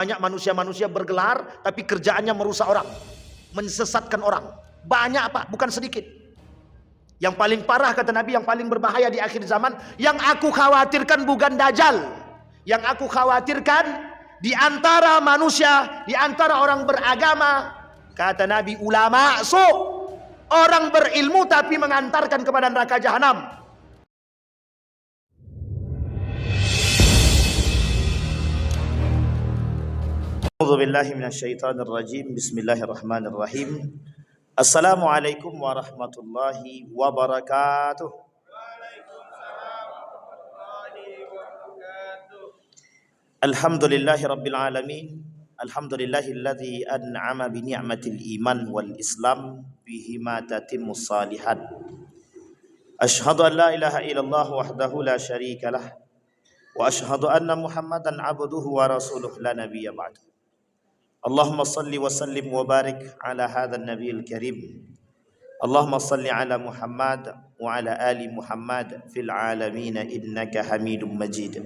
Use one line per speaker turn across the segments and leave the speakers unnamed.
Banyak manusia-manusia bergelar tapi kerjaannya merusak orang, menyesatkan orang. Banyak Pak, bukan sedikit. Yang paling parah kata Nabi, yang paling berbahaya di akhir zaman, yang aku khawatirkan bukan Dajjal. Yang aku khawatirkan di antara manusia, di antara orang beragama, kata Nabi, ulama orang berilmu tapi mengantarkan kepada neraka jahanam. A'udzubillahi minasyaitonirrajim. Bismillahirrahmanirrahim. Assalamualaikum warahmatullahi wabarakatuh. Alhamdulillahi rabbil alamin. Alhamdulillahilladzi an'ama bi ni'matil iman wal islam bihima tatimmus salihat. Asyhadu an la ilaha illallah wahdahu la syarikalah wa asyhadu anna Muhammadan abduhu wa rasuluh la nabiyya ba'du. Allahumma salli wa sallim wa barik ala hadzal nabiyil karim. Allahumma salli ala Muhammad wa ala ali Muhammad fil alamin innaka Hamidum Majid.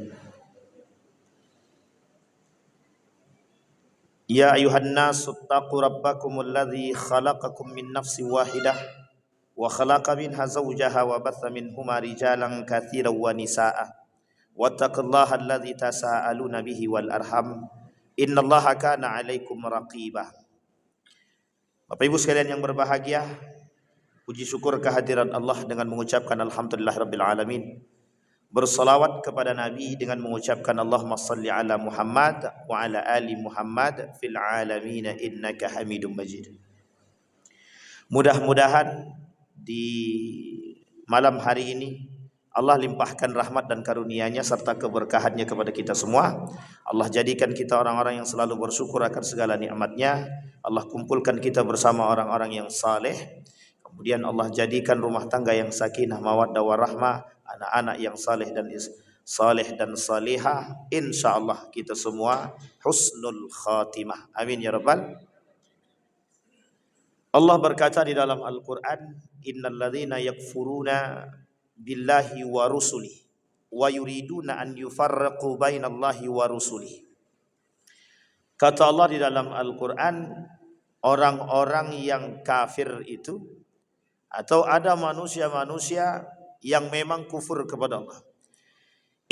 Ya ayuhan nasu taqu rabbakumul ladzi khalaqakum min nafsin wahidah wa khalaqa minha zawjaha wa batha minhuma rijalan katsiran wa nisaa'a wattaqullaha alladzi tasaaluna bihi wal arham innallaha kana 'alaikum raqibah. Bapak Ibu sekalian yang berbahagia, puji syukur kehadiran Allah dengan mengucapkan alhamdulillahirabbil alamin. Bersalawat kepada Nabi dengan mengucapkan Allahumma salli ala Muhammad wa ala ali Muhammad fil alamin innaka Hamidum Majid. Mudah-mudahan di malam hari ini Allah limpahkan rahmat dan karunia-Nya serta keberkahannya kepada kita semua. Allah jadikan kita orang-orang yang selalu bersyukur akan segala nikmat-Nya. Allah kumpulkan kita bersama orang-orang yang saleh. Kemudian Allah jadikan rumah tangga yang sakinah, mawaddah warahmah, anak-anak yang saleh dan salihah. Insyaallah kita semua husnul khatimah. Amin ya rabbal. Allah berkata di dalam Al-Qur'an, innal ladzina yakfuruna billahi wa rusulihi wa yuriduna an yufarraqu bainallahi wa rusulihi. Kata Allah di dalam Al-Qur'an, orang-orang yang kafir itu, atau ada manusia-manusia yang memang kufur kepada Allah.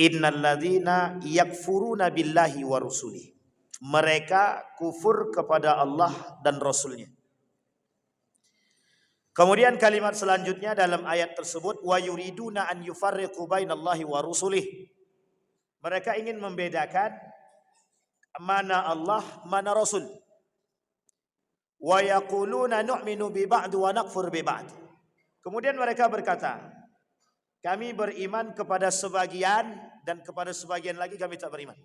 Innal ladzina yakfuruna billahi wa rusulihi. Mereka kufur kepada Allah dan Rasulnya. Kemudian kalimat selanjutnya dalam ayat tersebut, wa yuriduna an yufarriqu bainallahi wa rusulihi. Mereka ingin membedakan mana Allah, mana Rasul. Wa yaquluna nu'minu bi ba'd wa nakfur bi ba'd. Kemudian mereka berkata, kami beriman kepada sebagian dan kepada sebagian lagi kami tak beriman.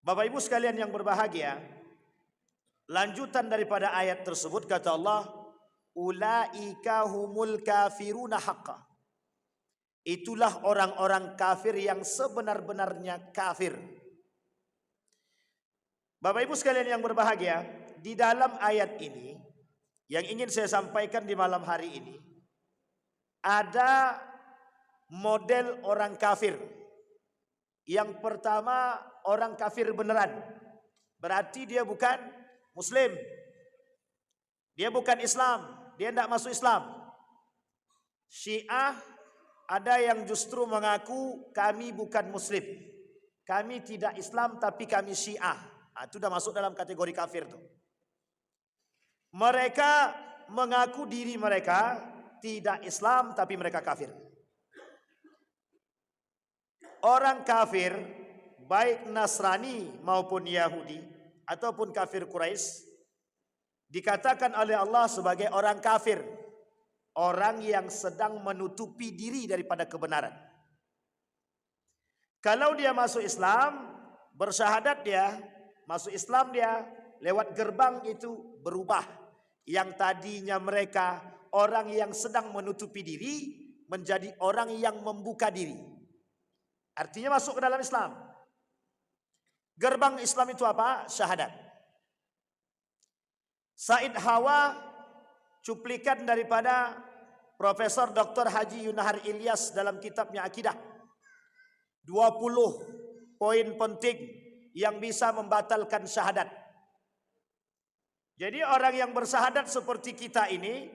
Bapak Ibu sekalian yang berbahagia, lanjutan daripada ayat tersebut kata Allah, ulaika humul kafiruna haqqa. Itulah orang-orang kafir yang sebenar-benarnya kafir. Bapak Ibu sekalian yang berbahagia, di dalam ayat ini yang ingin saya sampaikan di malam hari ini, ada model orang kafir. Yang pertama, orang kafir beneran. Berarti dia bukan Muslim. Dia bukan Islam. Dia tidak masuk Islam. Syiah ada yang justru mengaku kami bukan Muslim. Kami tidak Islam tapi kami Syiah. Itu sudah masuk dalam kategori kafir tuh. Mereka mengaku diri mereka tidak Islam tapi mereka kafir. Orang kafir baik Nasrani maupun Yahudi ataupun kafir Quraisy dikatakan oleh Allah sebagai orang kafir, orang yang sedang menutupi diri daripada kebenaran. Kalau dia masuk Islam, bersyahadat dia, masuk Islam dia, lewat gerbang itu berubah. Yang tadinya mereka orang yang sedang menutupi diri menjadi orang yang membuka diri. Artinya masuk ke dalam Islam. Gerbang Islam itu apa? Syahadat. Said Hawa, cuplikan daripada Profesor Dr. Haji Yunahar Ilyas dalam kitabnya Akidah. 20 poin penting
yang bisa membatalkan syahadat. Jadi orang yang bersyahadat seperti kita ini,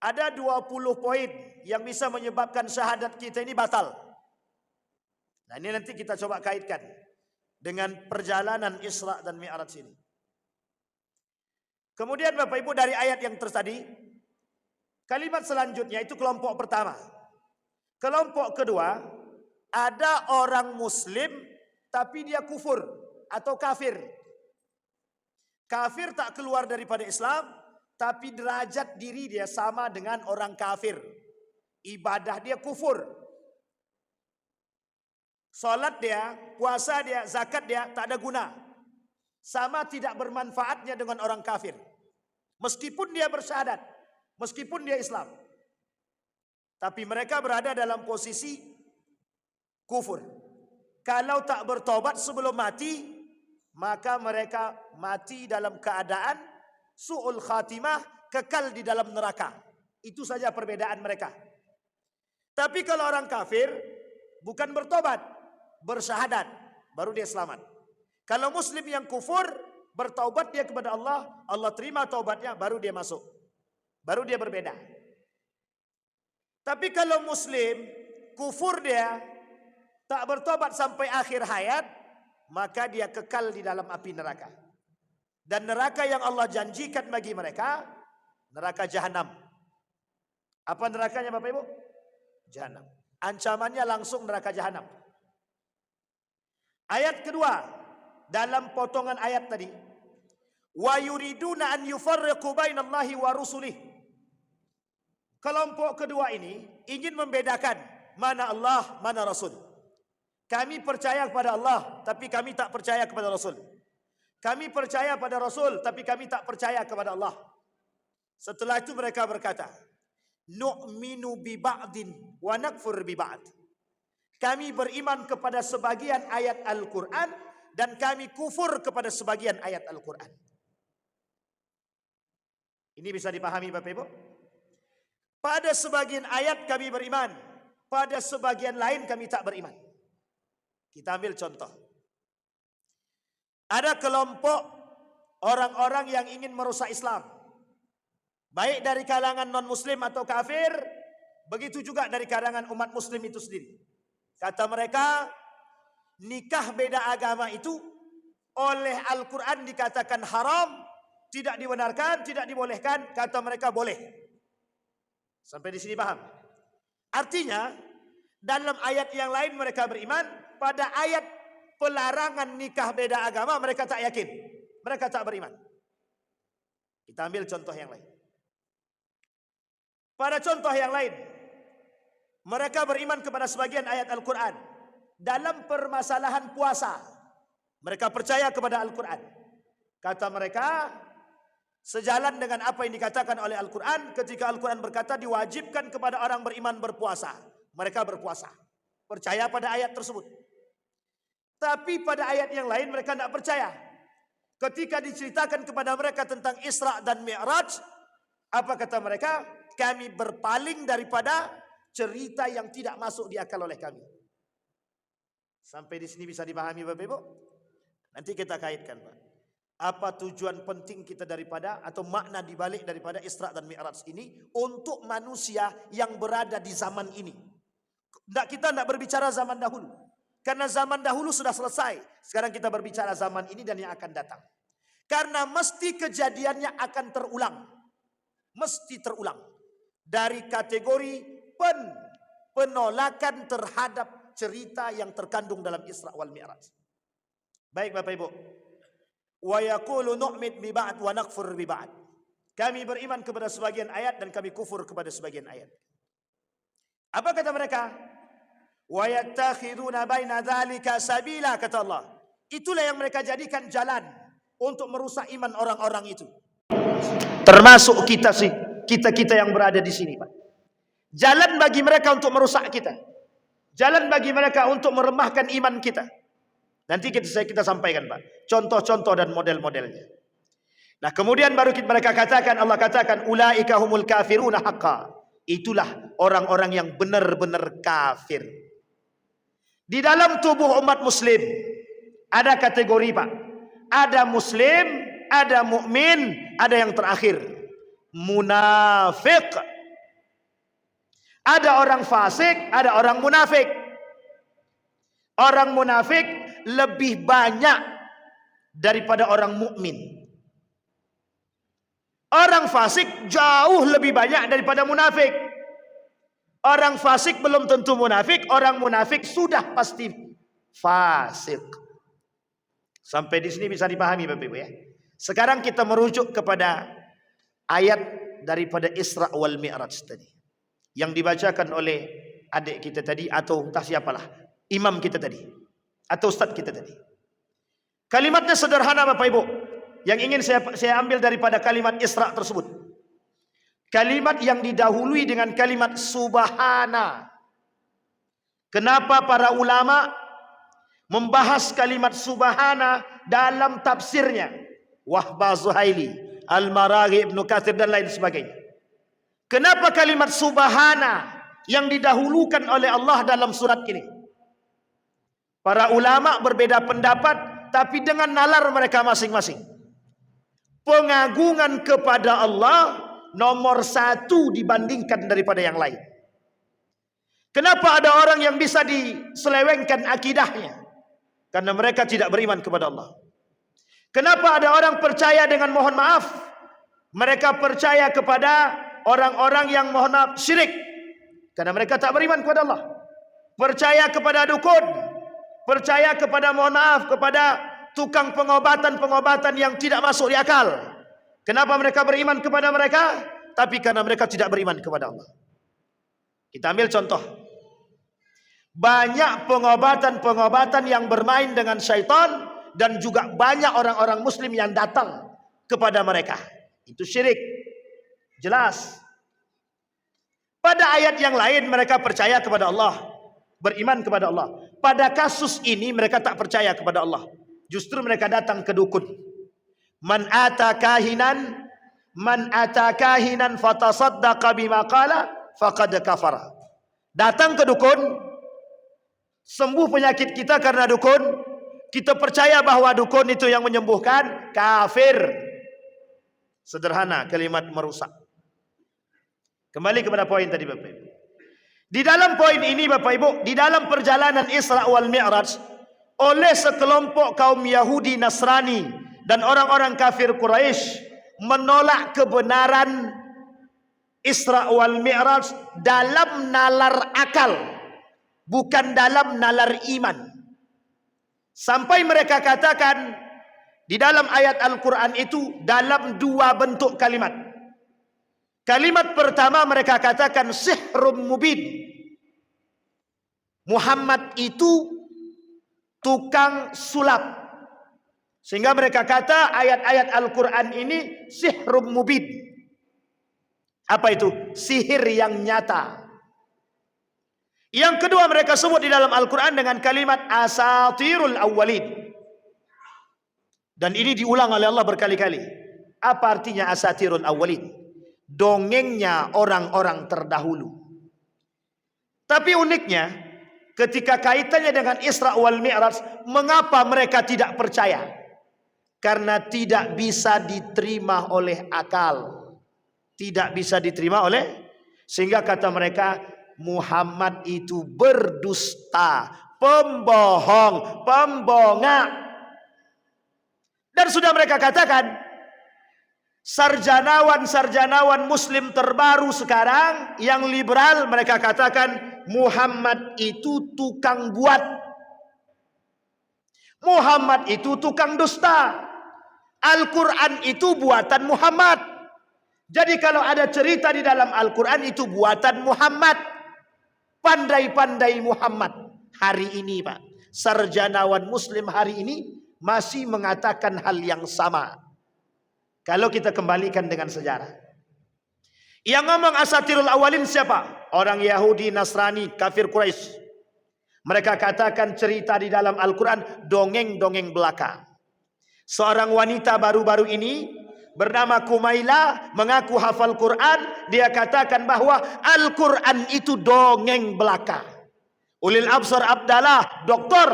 ada 20 poin yang bisa menyebabkan syahadat kita ini batal. Nah ini nanti kita coba kaitkan dengan perjalanan Isra dan Mi'raj ini. Kemudian Bapak Ibu dari ayat yang tadi, kalimat selanjutnya itu kelompok pertama. Kelompok kedua, ada orang muslim tapi dia kufur atau kafir. Kafir tak keluar daripada Islam, tapi derajat diri dia sama dengan orang kafir. Ibadah dia kufur. Salat dia, puasa dia, zakat dia tak ada guna. Sama tidak bermanfaatnya dengan orang kafir. Meskipun dia bersyahadat, meskipun dia Islam. Tapi mereka berada dalam posisi kufur. Kalau tak bertobat sebelum mati, maka mereka mati dalam keadaan su'ul khatimah, kekal di dalam neraka. Itu saja perbedaan mereka. Tapi kalau orang kafir bukan bertobat, bersyahadat, baru dia selamat. Kalau muslim yang kufur, bertaubat dia kepada Allah, Allah terima taubatnya, baru dia masuk. Baru dia berbeda. Tapi kalau muslim, kufur dia, tak bertobat sampai akhir hayat, maka dia kekal di dalam api neraka. Dan neraka yang Allah janjikan bagi mereka, neraka jahanam. Apa nerakanya Bapak Ibu? Jahanam. Ancamannya langsung neraka jahanam. Ayat kedua, dalam potongan ayat tadi, wa yuriduna an yufarriqu bainallahi wa rusulih. Kelompok kedua ini ingin membedakan mana Allah, mana Rasul. Kami percaya kepada Allah, tapi kami tak percaya kepada Rasul. Kami percaya pada Rasul, tapi kami tak percaya kepada Allah. Setelah itu mereka berkata, nu'minu bi ba'din wa nakfur bi ba'd. Kami beriman kepada sebagian ayat Al-Quran, dan kami kufur kepada sebagian ayat Al-Quran. Ini bisa dipahami Bapak Ibu? Pada sebagian ayat kami beriman, pada sebagian lain kami tak beriman. Kita ambil contoh. Ada kelompok orang-orang yang ingin merusak Islam. Baik dari kalangan non-muslim atau kafir, begitu juga dari kalangan umat muslim itu sendiri. Kata mereka, nikah beda agama itu oleh Al-Quran dikatakan haram, tidak dibenarkan, tidak dibolehkan. Kata mereka boleh. Sampai di sini paham? Artinya dalam ayat yang lain mereka beriman, pada ayat pelarangan nikah beda agama mereka tak yakin, mereka tak beriman. Kita ambil contoh yang lain. Pada contoh yang lain, mereka beriman kepada sebagian ayat Al-Quran. Dalam permasalahan puasa, mereka percaya kepada Al-Quran. Kata mereka, sejalan dengan apa yang dikatakan oleh Al-Quran, ketika Al-Quran berkata diwajibkan kepada orang beriman berpuasa, mereka berpuasa. Percaya pada ayat tersebut. Tapi pada ayat yang lain mereka tidak percaya. Ketika diceritakan kepada mereka tentang Isra dan Mi'raj, apa kata mereka? Kami berpaling daripada cerita yang tidak masuk di akal oleh kami. Sampai di sini bisa dipahami Bapak Ibu? Nanti kita kaitkan Pak. Apa tujuan penting kita daripada atau makna dibalik daripada Isra dan Mi'raj ini untuk manusia yang berada di zaman ini. Kita tidak berbicara zaman dahulu. Karena zaman dahulu sudah selesai. Sekarang kita berbicara zaman ini dan yang akan datang. Karena mesti kejadiannya akan terulang. Mesti terulang. Dari kategori penolakan terhadap cerita yang terkandung dalam Isra wal Mi'raj. Baik Bapak Ibu. Wa yaqulu nu'min bi ba'd wa nakfur bi ba'd. Kami beriman kepada sebagian ayat dan kami kufur kepada sebagian ayat. Apa kata mereka? Wa yattakhiduna baina dzalika sabila, kata Allah. Itulah yang mereka jadikan jalan untuk merusak iman orang-orang itu. Termasuk kita yang berada di sini, Pak. Jalan bagi mereka untuk merusak kita. Jalan bagi mereka untuk meremahkan iman kita. Nanti kita sampaikan, Pak, contoh-contoh dan model-modelnya. Nah, kemudian baru mereka katakan, Allah katakan, ulaika humul kafiruna haqqa. Itulah orang-orang yang benar-benar kafir. Di dalam tubuh umat muslim Ada kategori Pak. Ada muslim, ada mukmin, ada yang terakhir munafik. Ada orang fasik, ada orang munafik. Orang munafik lebih banyak daripada orang mukmin. Orang fasik jauh lebih banyak daripada munafik. Orang fasik belum tentu munafik, orang munafik sudah pasti fasik. Sampai di sini bisa dipahami Bapak Ibu ya. Sekarang kita merujuk kepada ayat daripada Isra wal Mi'raj tadi, yang dibacakan oleh adik kita tadi, atau entah siapalah, imam kita tadi, atau ustaz kita tadi. Kalimatnya sederhana Bapak Ibu. Yang ingin saya ambil daripada kalimat Isra tersebut, kalimat yang didahului dengan kalimat subhana. Kenapa para ulama membahas kalimat subhana dalam tafsirnya? Wahbah Zuhaili, Al-Maraghi, Ibnu Katsir dan lain sebagainya. Kenapa kalimat subhana yang didahulukan oleh Allah dalam surat ini? Para ulama berbeda pendapat, tapi dengan nalar mereka masing-masing. Pengagungan kepada Allah nomor satu dibandingkan daripada yang lain. Kenapa ada orang yang bisa diselewengkan akidahnya? Karena mereka tidak beriman kepada Allah. Kenapa ada orang percaya dengan mohon maaf? Mereka percaya kepada orang-orang yang mohon maaf syirik. Karena mereka tak beriman kepada Allah. Percaya kepada dukun. Percaya kepada mohon maaf, kepada tukang pengobatan-pengobatan yang tidak masuk di akal. Kenapa mereka beriman kepada mereka? Tapi karena mereka tidak beriman kepada Allah. Kita ambil contoh. Banyak pengobatan-pengobatan yang bermain dengan syaitan, dan juga banyak orang-orang muslim yang datang kepada mereka. Itu syirik. Jelas. Pada ayat yang lain mereka percaya kepada Allah, beriman kepada Allah. Pada kasus ini mereka tak percaya kepada Allah. Justru mereka datang ke dukun. Man ata kahinan fatasaddaqa bima qala faqad kafara. Datang ke dukun, sembuh penyakit kita karena dukun. Kita percaya bahwa dukun itu yang menyembuhkan, kafir. Sederhana, kalimat merusak. Kembali kepada poin tadi Bapak Ibu. Di dalam poin ini Bapak Ibu, di dalam perjalanan Isra wal Mi'raj, oleh sekelompok kaum Yahudi Nasrani dan orang-orang kafir Quraisy menolak kebenaran Isra wal Mi'raj dalam nalar akal, bukan dalam nalar iman. Sampai mereka katakan di dalam ayat Al-Quran itu dalam dua bentuk kalimat. Kalimat pertama mereka katakan sihrum mubin. Muhammad itu tukang sulap. Sehingga mereka kata ayat-ayat Al-Quran ini sihrum mubin. Apa itu? Sihir yang nyata. Yang kedua mereka sebut di dalam Al-Quran dengan kalimat asatirul awwalin. Dan ini diulang oleh Allah berkali-kali. Apa artinya asatirul awwalin? Dongengnya orang-orang terdahulu. Tapi uniknya, ketika kaitannya dengan Isra wal Mi'raj, mengapa mereka tidak percaya? Karena tidak bisa diterima oleh akal. Tidak bisa diterima oleh, sehingga kata mereka, Muhammad itu berdusta, pembohong, pembongak. Dan sudah mereka katakan, sarjanawan muslim terbaru sekarang yang liberal, mereka katakan Muhammad itu tukang buat. Muhammad itu tukang dusta. Al-Quran itu buatan Muhammad. Jadi kalau ada cerita di dalam Al-Quran itu buatan Muhammad. Pandai-pandai Muhammad. Hari ini Pak, sarjanawan muslim hari ini masih mengatakan hal yang sama. Kalau kita kembalikan dengan sejarah, yang ngomong asatirul awalin siapa? Orang Yahudi, Nasrani, kafir Quraisy. Mereka katakan cerita di dalam Al-Quran dongeng-dongeng belaka. Seorang wanita baru-baru ini bernama Kumaila mengaku hafal Quran. Dia katakan bahwa Al-Quran itu dongeng belaka. Ulil Absar Abdallah, doktor,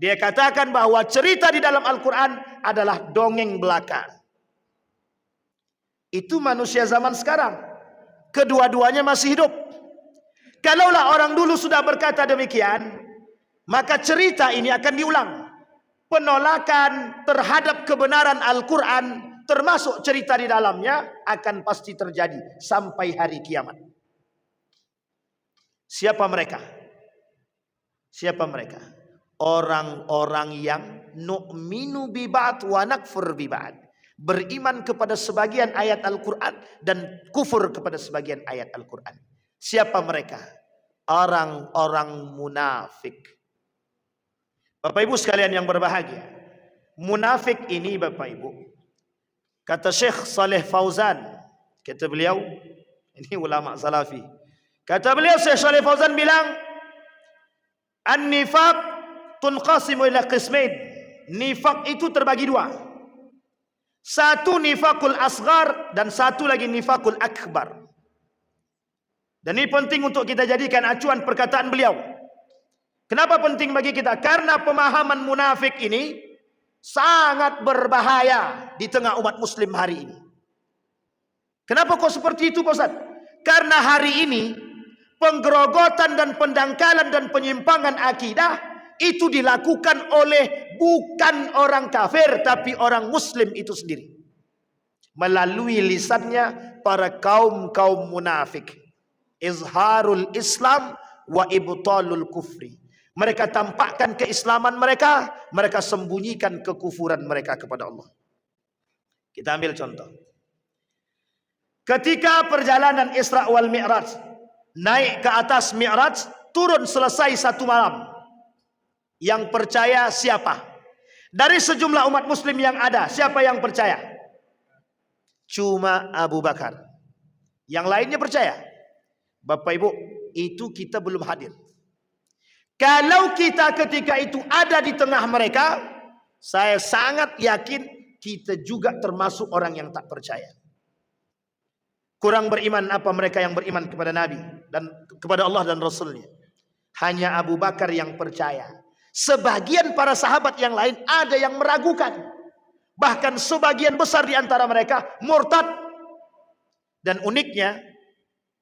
Dia katakan bahwa cerita di dalam Al-Quran adalah dongeng belaka. Itu manusia zaman sekarang. Kedua-duanya masih hidup. Kalaulah orang dulu sudah berkata demikian, maka cerita ini akan diulang. Penolakan terhadap kebenaran Al-Quran, termasuk cerita di dalamnya, akan pasti terjadi sampai hari kiamat. Siapa mereka? Siapa mereka? Orang-orang yang nu'minu bi ba'd wa nakfur bi ba'd. Beriman kepada sebagian ayat Al-Quran dan kufur kepada sebagian ayat Al-Quran. Siapa mereka? Orang-orang munafik. Bapak Ibu sekalian yang berbahagia, munafik ini Bapak Ibu, kata Syekh Saleh Fauzan, kata beliau, ini ulama salafi, kata beliau Syekh Saleh Fauzan bilang, an-nifaq tunqasimu ila qismain. Nifak itu terbagi dua. Satu nifakul asghar dan satu lagi nifakul akbar. Dan ini penting untuk kita jadikan acuan perkataan beliau. Kenapa penting bagi kita? Karena pemahaman munafik ini sangat berbahaya di tengah umat muslim hari ini. Kenapa kok seperti itu Pak Ustaz? Karena hari ini penggerogotan dan pendangkalan dan penyimpangan akidah itu dilakukan oleh bukan orang kafir, tapi orang muslim itu sendiri. Melalui lisannya para kaum-kaum munafik. Izharul Islam wa ibtalul kufri. Mereka tampakkan keislaman mereka, mereka sembunyikan kekufuran mereka kepada Allah. Kita ambil contoh. Ketika perjalanan Isra wal Mi'raj, naik ke atas Mi'raj, turun selesai satu malam. Yang percaya siapa? Dari sejumlah umat muslim yang ada, siapa yang percaya? Cuma Abu Bakar. Yang lainnya percaya. Bapak Ibu, itu kita belum hadir. Kalau kita ketika itu ada di tengah mereka, saya sangat yakin kita juga termasuk orang yang tak percaya. Kurang beriman apa mereka yang beriman kepada Nabi dan kepada Allah dan Rasulnya? Hanya Abu Bakar yang percaya. Sebagian para sahabat yang lain ada yang meragukan. Bahkan sebagian besar di antara mereka murtad. Dan uniknya,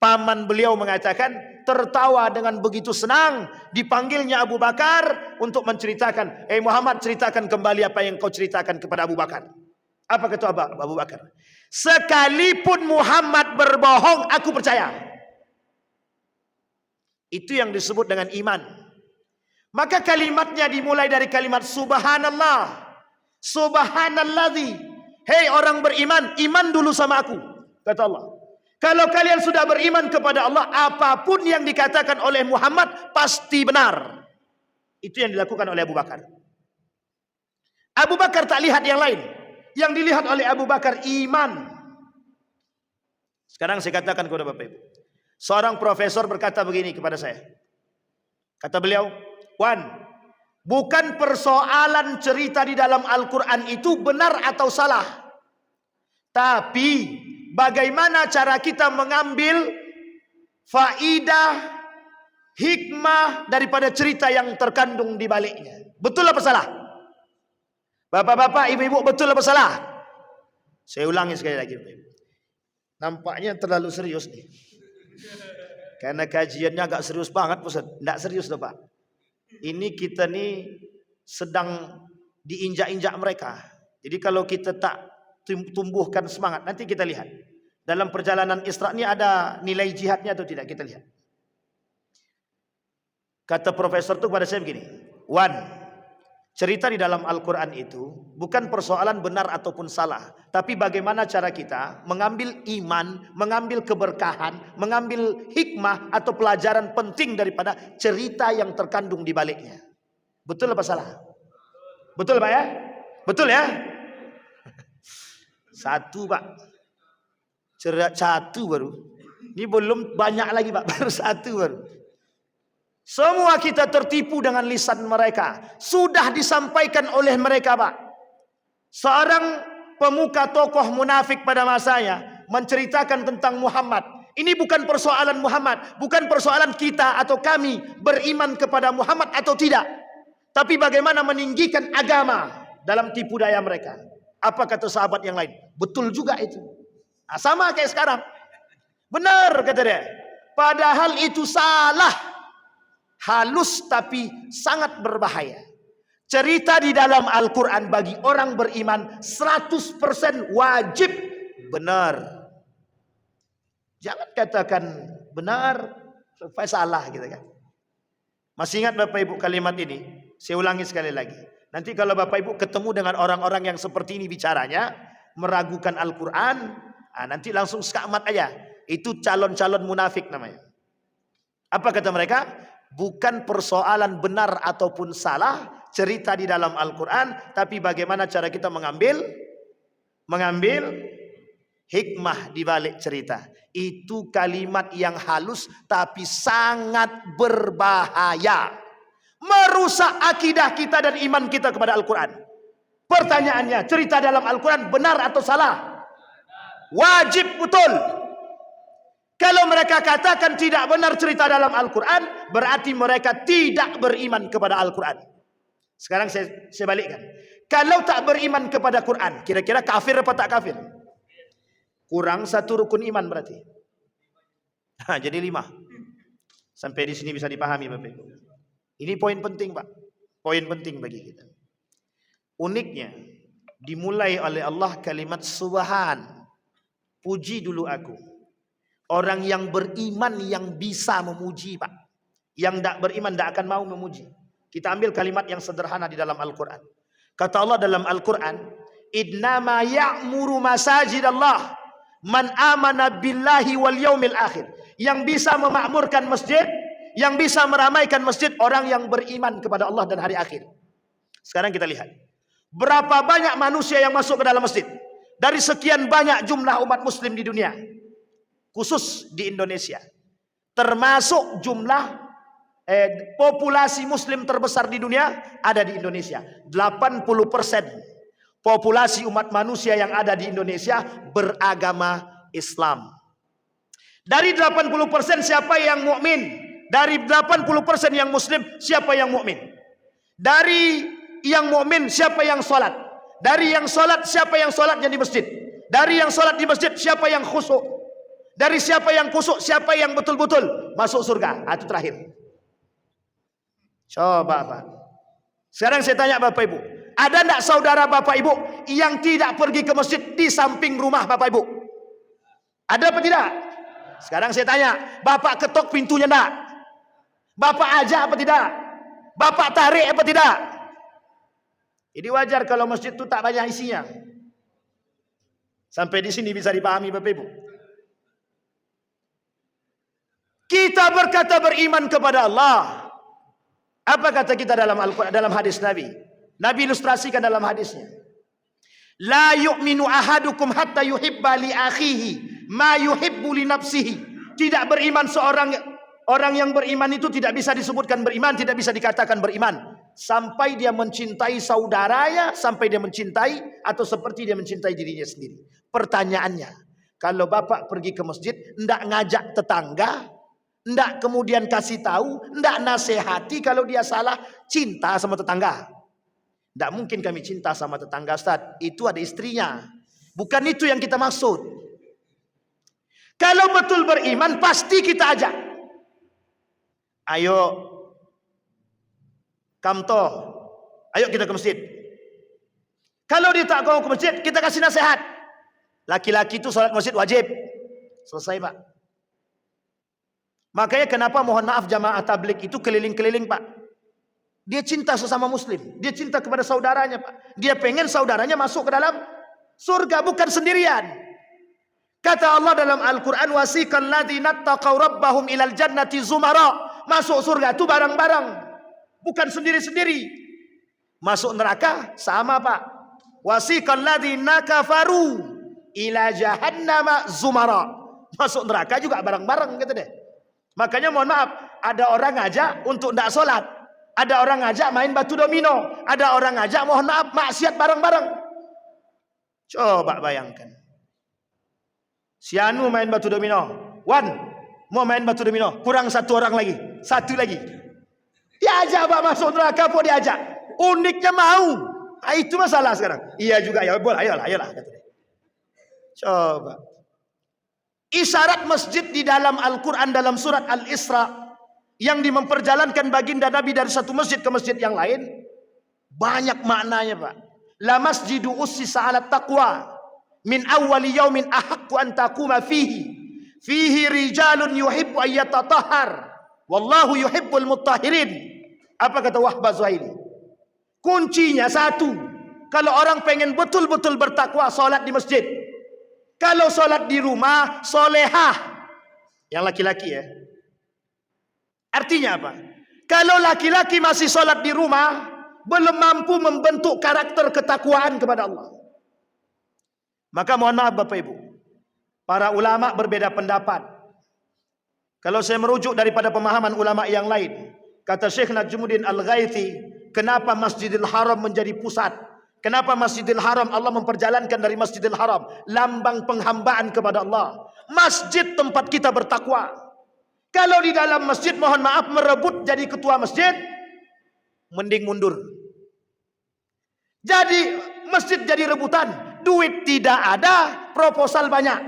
paman beliau mengatakan, tertawa dengan begitu senang dipanggilnya Abu Bakar untuk menceritakan, Muhammad, ceritakan kembali apa yang kau ceritakan kepada Abu Bakar. Apa kata Abu Bakar? Sekalipun Muhammad berbohong, aku percaya. Itu yang disebut dengan iman. Maka kalimatnya dimulai dari kalimat subhanallah, subhanalladzi. Hei orang beriman, iman dulu sama aku, kata Allah. Kalau kalian sudah beriman kepada Allah, apapun yang dikatakan oleh Muhammad pasti benar. Itu yang dilakukan oleh Abu Bakar. Abu Bakar tak lihat yang lain. Yang dilihat oleh Abu Bakar iman. Sekarang saya katakan kepada Bapak Ibu. Seorang profesor berkata begini kepada saya. Kata beliau, Wan, bukan persoalan cerita di dalam Al-Quran itu benar atau salah. Tapi bagaimana cara kita mengambil faidah, hikmah daripada cerita yang terkandung di baliknya. Betul apa salah? Bapak-bapak, ibu-ibu, betul apa salah? Saya ulangi sekali lagi. Nampaknya terlalu serius nih. Karena kajiannya agak serius banget, Ustaz. Tidak serius loh Pak. Ini kita nih sedang diinjak-injak mereka. Jadi kalau kita tak tumbuhkan semangat, nanti kita lihat. Dalam perjalanan Isra ini ada nilai jihadnya atau tidak, kita lihat. Kata profesor itu kepada saya begini, Wan, cerita di dalam Al-Quran itu bukan persoalan benar ataupun salah, tapi bagaimana cara kita mengambil iman, mengambil keberkahan, mengambil hikmah atau pelajaran penting daripada cerita yang terkandung di baliknya. Betul apa salah? Betul Pak ya? Betul ya? Satu Pak. Satu baru. Ini belum banyak lagi Pak, baru satu baru. Semua kita tertipu dengan lisan mereka. Sudah disampaikan oleh mereka Pak. Seorang pemuka tokoh munafik pada masanya menceritakan tentang Muhammad. Ini bukan persoalan Muhammad, bukan persoalan kita atau kami beriman kepada Muhammad atau tidak. Tapi bagaimana meninggikan agama dalam tipu daya mereka. Apa kata sahabat yang lain? Betul juga itu. Nah, sama kayak sekarang. Benar kata dia. Padahal itu salah. Halus tapi sangat berbahaya. Cerita di dalam Al-Quran bagi orang beriman 100% wajib benar. Jangan katakan benar supaya salah gitu kan. Masih ingat Bapak Ibu kalimat ini? Saya ulangi sekali lagi. Nanti kalau Bapak Ibu ketemu dengan orang-orang yang seperti ini bicaranya, meragukan Al-Quran, nanti langsung skakmat aja. Itu calon-calon munafik namanya. Apa kata mereka? Bukan persoalan benar ataupun salah cerita di dalam Al-Quran, tapi bagaimana cara kita mengambil hikmah di balik cerita. Itu kalimat yang halus tapi sangat berbahaya. Merusak akidah kita dan iman kita kepada Al-Quran. Pertanyaannya, cerita dalam Al-Quran benar atau salah? Wajib betul. Kalau mereka katakan tidak benar cerita dalam Al-Quran, berarti mereka tidak beriman kepada Al-Quran. Sekarang saya balikkan. Kalau tak beriman kepada Quran, kira-kira kafir apa tak kafir? Kurang satu rukun iman berarti. Jadi 5. Sampai di sini bisa dipahami Bapak Ibu. Ini poin penting Pak. Poin penting bagi kita. Uniknya, dimulai oleh Allah kalimat subhan. Puji dulu aku. Orang yang beriman yang bisa memuji Pak. Yang tak beriman tak akan mau memuji. Kita ambil kalimat yang sederhana di dalam Al-Quran. Kata Allah dalam Al-Quran, Innama ya'muru masajidallah man amana billahi wal yaumil akhir. Yang bisa memakmurkan masjid, yang bisa meramaikan masjid, orang yang beriman kepada Allah dan hari akhir. Sekarang kita lihat. Berapa banyak manusia yang masuk ke dalam masjid? Dari sekian banyak jumlah umat muslim di dunia. Khusus di Indonesia. Termasuk jumlah populasi muslim terbesar di dunia ada di Indonesia. 80% populasi umat manusia yang ada di Indonesia beragama Islam. Dari 80% siapa yang mukmin? Dari 80% yang muslim siapa yang mukmin? Dari yang mukmin siapa yang salat? Dari yang salat siapa yang salatnya di masjid? Dari yang salat di masjid siapa yang khusyuk? Dari siapa yang khusyuk siapa yang betul-betul masuk surga? Itu terakhir. Coba Pak. Sekarang saya tanya Bapak Ibu, ada enggak saudara Bapak Ibu yang tidak pergi ke masjid di samping rumah Bapak Ibu? Ada apa tidak? Sekarang saya tanya, Bapak ketok pintunya enggak? Bapak ajak apa tidak? Bapak tarik apa tidak? Jadi wajar kalau masjid itu tak banyak isinya. Sampai di sini bisa dipahami Bapak Ibu. Kita berkata beriman kepada Allah. Apa kata kita dalam Al-Quran, dalam hadis Nabi? Nabi ilustrasikan dalam hadisnya. La yu'minu ahadukum hatta yuhibba li akhihi ma yuhibbu li nafsihi. Tidak beriman orang yang beriman itu tidak bisa disebutkan beriman, tidak bisa dikatakan beriman sampai dia mencintai saudaranya, sampai dia mencintai atau seperti dia mencintai dirinya sendiri. Pertanyaannya, kalau Bapak pergi ke masjid hendak ngajak tetangga, hendak kemudian kasih tahu, hendak nasihati kalau dia salah, cinta sama tetangga. Tidak mungkin kami cinta sama tetangga Ustaz, itu ada istrinya. Bukan itu yang kita maksud. Kalau betul beriman pasti kita ajak. Ayo Kamto, ayo kita ke masjid. Kalau dia tak mau ke masjid, kita kasih nasihat. Laki-laki itu sholat masjid wajib. Selesai Pak. Makanya kenapa mohon maaf jamaah tablik itu keliling-keliling Pak. Dia cinta sesama muslim. Dia cinta kepada saudaranya Pak. Dia pengen saudaranya masuk ke dalam surga, bukan sendirian. Kata Allah dalam Al-Quran, wasiqal ladzina taqaw rabbahum ilal jannati zumara. Masuk surga itu barang-barang, bukan sendiri-sendiri. Masuk neraka sama Pak. Wasiqal ladzina kafaru ila jahannama zumara. Masuk neraka juga barang-barang gitu deh. Makanya mohon maaf, ada orang ngajak untuk tidak sholat, ada orang ngajak main batu domino, ada orang ngajak mohon maaf maksiat bareng-bareng. Coba bayangkan, si Anu main batu domino, Wan mau main batu domino, kurang satu orang lagi, satu lagi. Diajak Pak masuk neraka pun diajak. Uniknya mau. Nah, itu masalah sekarang. Iya juga, ya boleh, ayolah. Coba. Isyarat masjid di dalam Al-Quran dalam surat Al-Isra yang memperjalankan baginda Nabi dari satu masjid ke masjid yang lain, banyak maknanya Pak. La masjidu ussisa ala taqwa min awwali yaumin ahaqqu an taquma fihi rijalun yuhibbu an yatatahhar wallahu yuhibbul mutahhirin. Apa kata Wahbah Zuhaili? Kuncinya satu, kalau orang pengen betul-betul bertakwa, solat di masjid. Kalau solat di rumah, solehah. Yang laki-laki ya. Artinya apa? Kalau laki-laki masih solat di rumah, belum mampu membentuk karakter ketakwaan kepada Allah. Maka mohon maaf Bapak Ibu, para ulama berbeda pendapat. Kalau saya merujuk daripada pemahaman ulama yang lain, kata Syekh Najmuddin Al-Ghaithi, kenapa Masjidil Haram menjadi pusat? Kenapa Masjidil Haram Allah memperjalankan dari Masjidil Haram? Lambang penghambaan kepada Allah. Masjid tempat kita bertakwa. Kalau di dalam masjid mohon maaf merebut jadi ketua masjid, mending mundur. Jadi masjid jadi rebutan. Duit tidak ada, proposal banyak.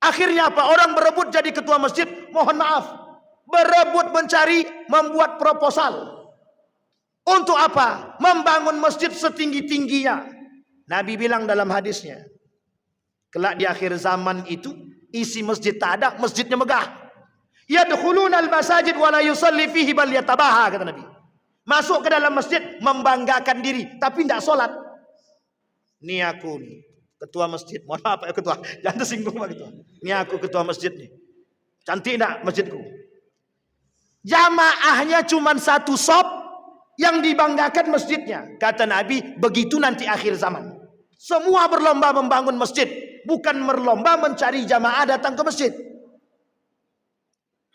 Akhirnya apa? Orang berebut jadi ketua masjid, mohon maaf, berebut mencari, membuat proposal. Untuk apa? Membangun masjid setinggi-tingginya. Nabi bilang dalam hadisnya, kelak di akhir zaman itu isi masjid tak ada, masjidnya megah. Yadkhuluna al-masajid wa la yusalli fihi bal yatabaha, kata Nabi. Masuk ke dalam masjid membanggakan diri tapi tidak solat. Ini aku nih, ketua masjid. Mohon maaf ya ketua, jangan tersinggung Pak ketua. Ini aku ketua masjid nih. Cantik enggak masjidku? Jamaahnya cuma satu sop, yang dibanggakan masjidnya. Kata Nabi, begitu nanti akhir zaman. Semua berlomba membangun masjid, bukan berlomba mencari jamaah datang ke masjid.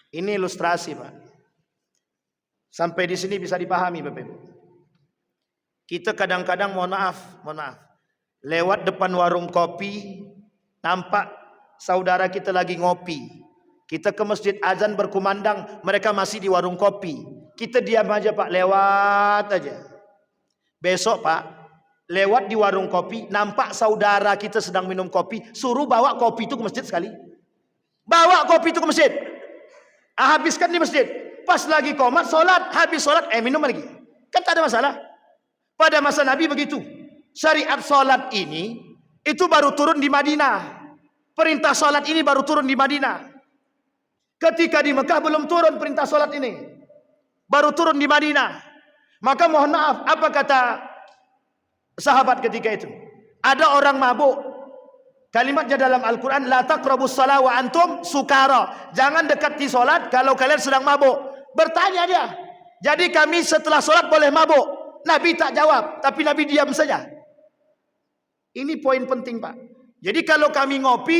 Ini ilustrasi Pak. Sampai di sini bisa dipahami Bapak Ibu. Kita kadang-kadang mohon maaf, lewat depan warung kopi, nampak saudara kita lagi ngopi. Kita ke masjid azan berkumandang, mereka masih di warung kopi. Kita diam aja Pak, lewat aja. Besok Pak, lewat di warung kopi, nampak saudara kita sedang minum kopi, suruh bawa kopi itu ke masjid sekali. Bawa kopi itu ke masjid. Habiskan di masjid. Pas lagi qomat, solat, habis solat, minum lagi. Kan tak ada masalah. Pada masa Nabi begitu. Syariat solat ini, itu baru turun di Madinah. Perintah solat ini baru turun di Madinah. Ketika di Mekah belum turun perintah solat ini. Baru turun di Madinah. Maka mohon maaf, apa kata sahabat ketika itu? Ada orang mabuk. Kalimatnya dalam Al-Quran, la taqrabus shalah wa antum sukara. Jangan dekati solat kalau kalian sedang mabuk. Bertanya dia. Jadi kami setelah solat boleh mabuk? Nabi tak jawab, tapi Nabi diam saja. Ini poin penting Pak. Jadi kalau kami ngopi,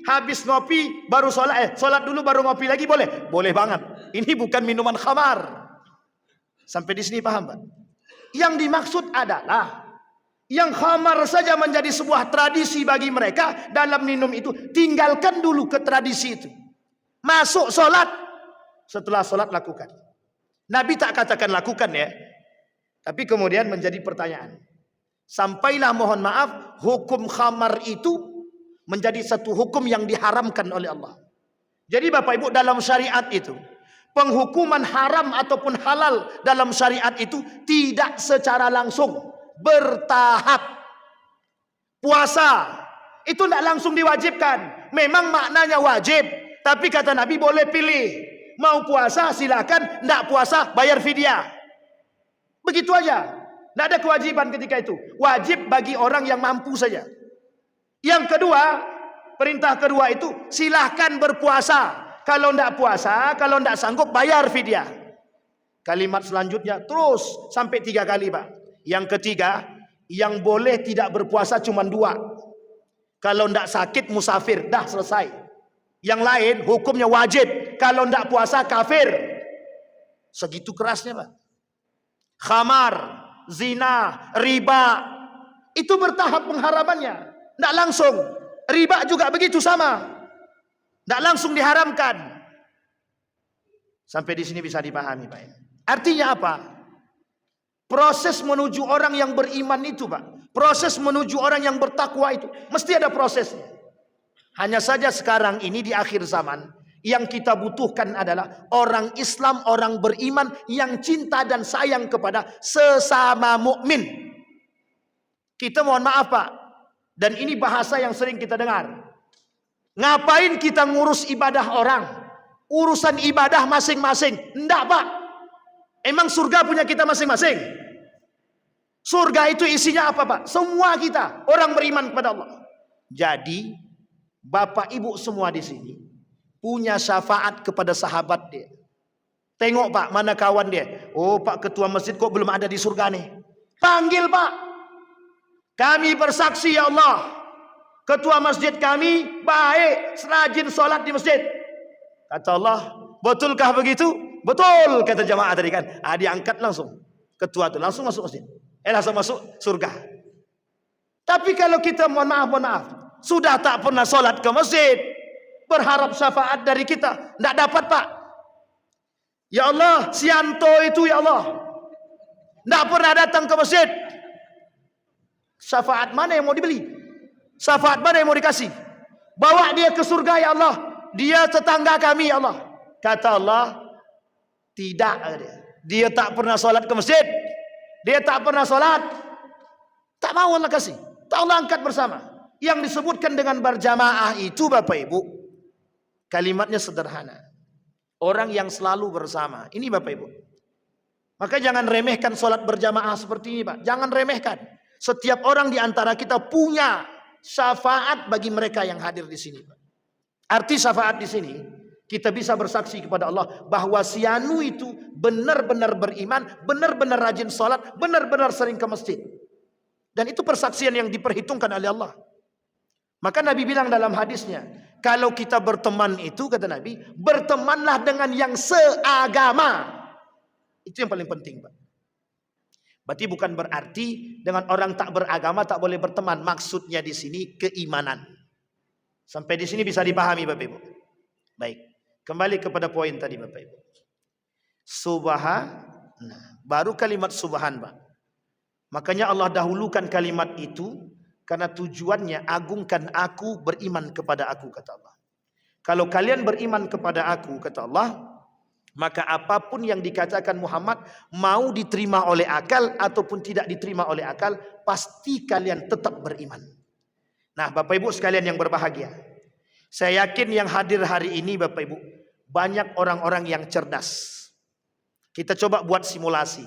habis ngopi baru solat, solat dulu baru ngopi lagi boleh? Boleh banget. Ini bukan minuman khamar. Sampai di sini paham Pak? Yang dimaksud adalah yang khamar saja menjadi sebuah tradisi bagi mereka dalam minum itu. Tinggalkan dulu ke tradisi itu. Masuk solat, setelah solat lakukan. Nabi tak katakan lakukan ya. Tapi kemudian menjadi pertanyaan. Sampailah mohon maaf, hukum khamar itu menjadi satu hukum yang diharamkan oleh Allah. Jadi Bapak Ibu dalam syariat itu, penghukuman haram ataupun halal dalam syariat itu tidak secara langsung, bertahap. Puasa itu tidak langsung diwajibkan. Memang maknanya wajib, tapi kata Nabi boleh pilih. Mau puasa silakan, tidak puasa bayar fidyah. Begitu aja. Tidak ada kewajiban ketika itu. Wajib bagi orang yang mampu saja. Yang kedua, perintah kedua itu silahkan berpuasa. Kalau tidak puasa, kalau tidak sanggup bayar fidyah. Kalimat selanjutnya terus sampai 3 kali Pak. Yang ketiga, yang boleh tidak berpuasa cuma 2. Kalau tidak sakit musafir, dah selesai. Yang lain hukumnya wajib. Kalau tidak puasa kafir. Segitu kerasnya Pak. Khamar, zina, riba, itu bertahap pengharamannya. Tidak langsung. Riba juga begitu sama. Tidak langsung diharamkan. Sampai di sini bisa dipahami Pak ya. Artinya apa? Proses menuju orang yang beriman itu, Pak, proses menuju orang yang bertakwa itu mesti ada prosesnya. Hanya saja sekarang ini di akhir zaman, yang kita butuhkan adalah orang Islam, orang beriman yang cinta dan sayang kepada sesama mukmin. Kita mohon maaf, Pak, dan ini bahasa yang sering kita dengar. Ngapain kita ngurus ibadah orang? Urusan ibadah masing-masing. Enggak, Pak. Emang surga punya kita masing-masing? Surga itu isinya apa, Pak? Semua kita orang beriman kepada Allah. Jadi Bapak Ibu semua di sini punya syafaat kepada sahabat dia. Tengok, Pak, mana kawan dia? Oh, Pak ketua masjid kok belum ada di surga nih? Panggil, Pak. Kami bersaksi, ya Allah, ketua masjid kami baik, rajin sholat di masjid. Kata Allah, betulkah begitu? Betul, kata jamaah tadi kan. Diangkat langsung. Ketua itu langsung masuk masjid. Langsung masuk surga. Tapi kalau kita mohon maaf, sudah tak pernah sholat ke masjid, berharap syafaat dari kita, tidak dapat, Pak. Ya Allah, si Anto itu, ya Allah, tidak pernah datang ke masjid. Syafaat mana yang mau dibeli? Syafaat mana yang mau dikasih? Bawa dia ke surga, ya Allah. Dia tetangga kami, ya Allah. Kata Allah, tidak. Dia tak pernah sholat ke masjid. Dia tak pernah sholat. Tak mau Allah kasih. Tak Allah angkat bersama. Yang disebutkan dengan berjamaah itu, Bapak Ibu, kalimatnya sederhana. Orang yang selalu bersama. Ini Bapak Ibu. Maka jangan remehkan sholat berjamaah seperti ini, Pak. Jangan remehkan. Setiap orang di antara kita punya syafaat bagi mereka yang hadir di sini, Pak. Arti syafaat di sini, kita bisa bersaksi kepada Allah bahwa si Anu itu benar-benar beriman, benar-benar rajin sholat, benar-benar sering ke masjid. Dan itu persaksian yang diperhitungkan oleh Allah. Maka Nabi bilang dalam hadisnya, kalau kita berteman itu, kata Nabi, bertemanlah dengan yang seagama. Itu yang paling penting, Pak. Berarti bukan berarti dengan orang tak beragama tak boleh berteman. Maksudnya di sini keimanan. Sampai di sini bisa dipahami, Bapak Ibu. Baik, kembali kepada poin tadi, Bapak Ibu. Subhan, baru kalimat subhan, Pak. Makanya Allah dahulukan kalimat itu karena tujuannya agungkan aku, beriman kepada aku, kata Allah. Kalau kalian beriman kepada aku, kata Allah, maka apapun yang dikatakan Muhammad mau diterima oleh akal ataupun tidak diterima oleh akal, pasti kalian tetap beriman. Nah, Bapak Ibu sekalian yang berbahagia, saya yakin yang hadir hari ini, Bapak Ibu, banyak orang-orang yang cerdas. Kita coba buat simulasi.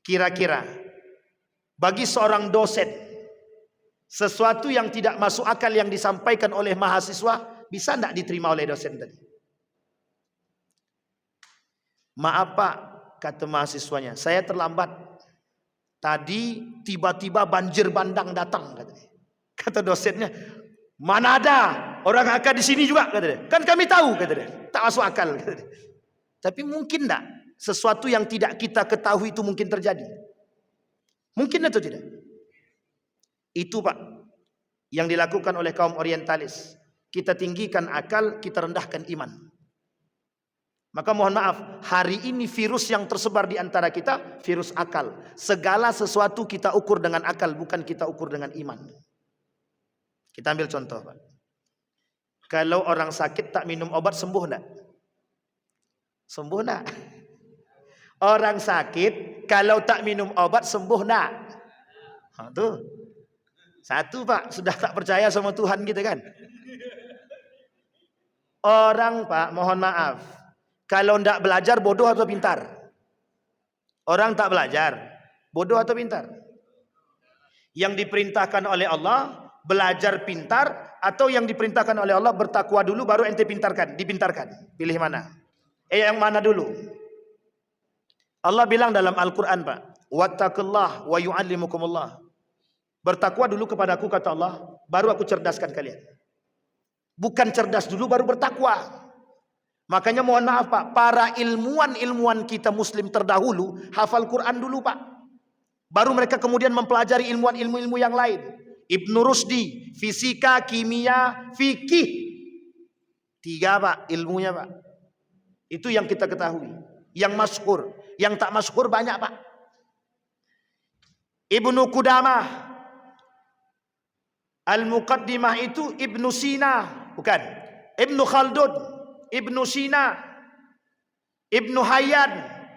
Kira-kira bagi seorang dosen, sesuatu yang tidak masuk akal yang disampaikan oleh mahasiswa bisa tidak diterima oleh dosen tadi? Maaf, Pak, kata mahasiswanya, saya terlambat. Tadi tiba-tiba banjir bandang datang, katanya. Kata dosennya, mana ada orang akal di sini juga, katanya. Kan kami tahu, katanya. Tak masuk akal, katanya. Tapi mungkin tak sesuatu yang tidak kita ketahui itu mungkin terjadi? Mungkin atau tidak? Itu, Pak, yang dilakukan oleh kaum orientalis. Kita tinggikan akal, kita rendahkan iman. Maka mohon maaf, hari ini virus yang tersebar di antara kita, virus akal. Segala sesuatu kita ukur dengan akal, bukan kita ukur dengan iman. Kita ambil contoh, Pak. Kalau orang sakit tak minum obat, sembuh enggak? Sembuh enggak? Orang sakit kalau tak minum obat, sembuh enggak? Tuh. Satu, Pak, sudah tak percaya sama Tuhan kita kan? Orang, Pak, mohon maaf, kalau tidak belajar, bodoh atau pintar? Orang tak belajar, bodoh atau pintar? Yang diperintahkan oleh Allah, belajar pintar, atau yang diperintahkan oleh Allah, bertakwa dulu, baru ente dipintarkan. Pilih mana? Yang mana dulu? Allah bilang dalam Al-Quran, Pak, wattaqullah wa yu'allimukumullah. Bertakwa dulu kepadaku, kata Allah, baru aku cerdaskan kalian. Bukan cerdas dulu, baru bertakwa. Makanya mohon maaf, Pak, para ilmuwan kita Muslim terdahulu hafal Quran dulu, Pak. Baru mereka kemudian mempelajari ilmu yang lain. Ibnu Rusdi, fisika, kimia, fikih. 3, Pak, ilmunya, Pak. Itu yang kita ketahui. yang masyhur. Yang tak masyhur banyak, Pak. Ibnu Qudamah Al-Muqaddimah itu Ibnu Sina, bukan. Ibnu Khaldun, Ibnu Sina, Ibnu Hayyan.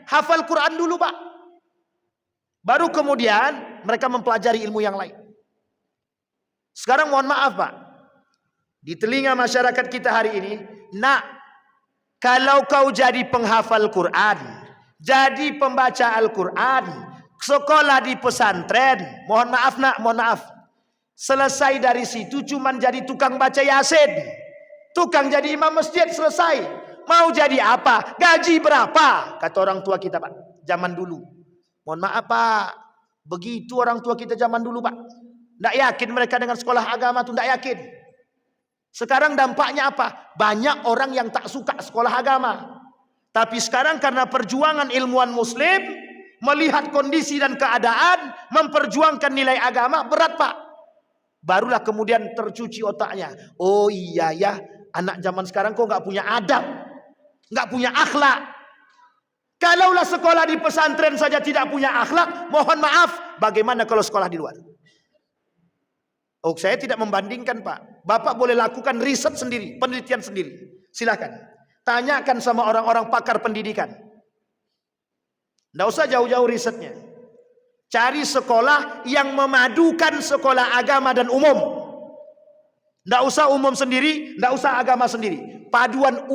Hafal Quran dulu, Pak. Baru kemudian mereka mempelajari ilmu yang lain. Sekarang mohon maaf, Pak. Di telinga masyarakat kita hari ini, nak, kalau kau jadi penghafal Quran, jadi pembaca Al-Quran, sekolah di pesantren, mohon maaf nak, mohon maaf. Selesai dari situ cuman jadi tukang baca Yasin, tukang jadi imam masjid, selesai. Mau jadi apa? Gaji berapa? Kata orang tua kita, Pak, zaman dulu. Mohon maaf, Pak, begitu orang tua kita zaman dulu, Pak. Tidak yakin mereka dengan sekolah agama itu, tidak yakin. Sekarang dampaknya apa? Banyak orang yang tak suka sekolah agama. Tapi sekarang karena perjuangan ilmuwan muslim, melihat kondisi dan keadaan, memperjuangkan nilai agama, berat, Pak. Barulah kemudian tercuci otaknya. Oh iya ya, anak zaman sekarang kok nggak punya adab, nggak punya akhlak. Kalaulah sekolah di pesantren saja tidak punya akhlak, mohon maaf, bagaimana kalau sekolah di luar? Oh, saya tidak membandingkan, Pak. Bapak boleh lakukan riset sendiri, penelitian sendiri. Silakan. Tanyakan sama orang-orang pakar pendidikan. Tidak usah jauh-jauh risetnya. Cari sekolah yang memadukan sekolah agama dan umum. Tidak usah umum sendiri, tidak usah agama sendiri. Paduan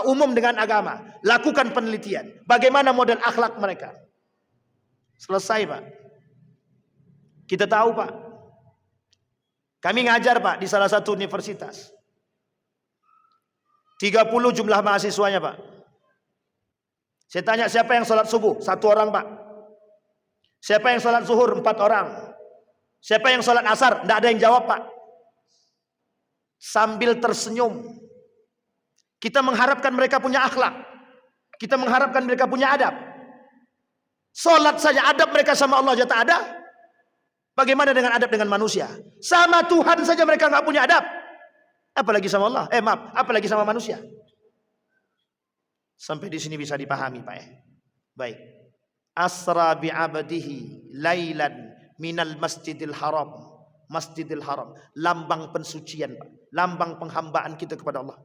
umum dengan agama. Lakukan penelitian. Bagaimana model akhlak mereka. Selesai, Pak. Kita tahu, Pak. Kami ngajar, Pak, di salah satu universitas. 30 jumlah mahasiswanya, Pak. Saya tanya siapa yang sholat subuh? 1 orang, Pak. Siapa yang sholat zuhur? 4 orang. Siapa yang sholat asar? Tidak ada yang jawab, Pak. Sambil tersenyum. Kita mengharapkan mereka punya akhlak. Kita mengharapkan mereka punya adab. Sholat saja adab mereka sama Allah aja tak ada. Bagaimana dengan adab dengan manusia? Sama Tuhan saja mereka nggak punya adab. Apalagi sama Allah. Maaf, apalagi sama manusia. Sampai di sini bisa dipahami, Pak. Baik. Asra bi'abdihi lailan minal masjidil haram. Masjidil haram. Lambang pensucian, Pak. Lambang penghambaan kita kepada Allah.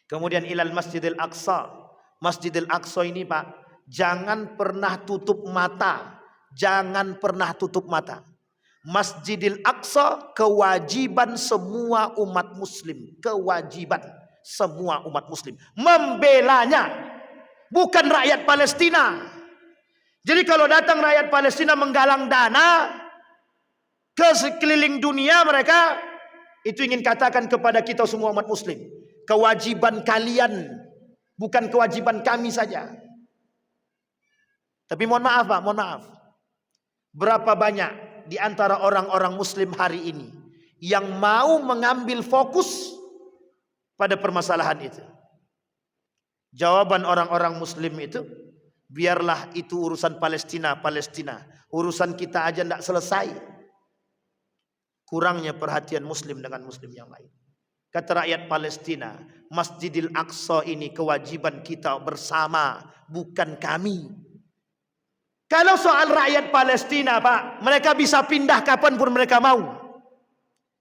Kemudian ilal masjidil aqsa. Masjidil aqsa ini, Pak, jangan pernah tutup mata. Jangan pernah tutup mata. Masjidil Aqsa kewajiban semua umat muslim. Kewajiban semua umat muslim. Membelanya. Bukan rakyat Palestina. Jadi kalau datang rakyat Palestina menggalang dana ke sekeliling dunia mereka, itu ingin katakan kepada kita semua umat muslim. Kewajiban kalian. Bukan kewajiban kami saja. Tapi mohon maaf, Pak, mohon maaf. Berapa banyak di antara orang-orang muslim hari ini yang mau mengambil fokus pada permasalahan itu? Jawaban orang-orang muslim itu, biarlah itu urusan Palestina. Urusan kita aja tidak selesai. Kurangnya perhatian muslim dengan muslim yang lain. Kata rakyat Palestina, Masjidil Aqsa ini kewajiban kita bersama, bukan kami. Kalau soal rakyat Palestina, Pak, mereka bisa pindah kapanpun mereka mau.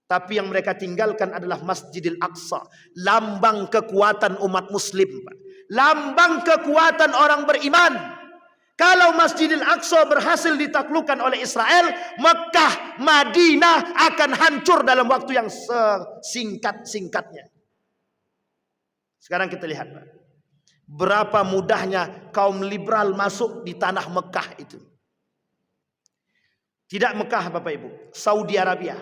Tapi yang mereka tinggalkan adalah Masjidil Aqsa. Lambang kekuatan umat muslim, Pak. Lambang kekuatan orang beriman. Kalau Masjidil Aqsa berhasil ditaklukkan oleh Israel, Mekah, Madinah akan hancur dalam waktu yang sesingkat-singkatnya. Sekarang kita lihat, Pak. Berapa mudahnya kaum liberal masuk di tanah Mekah itu. Tidak Mekah, Bapak Ibu, Saudi Arabia.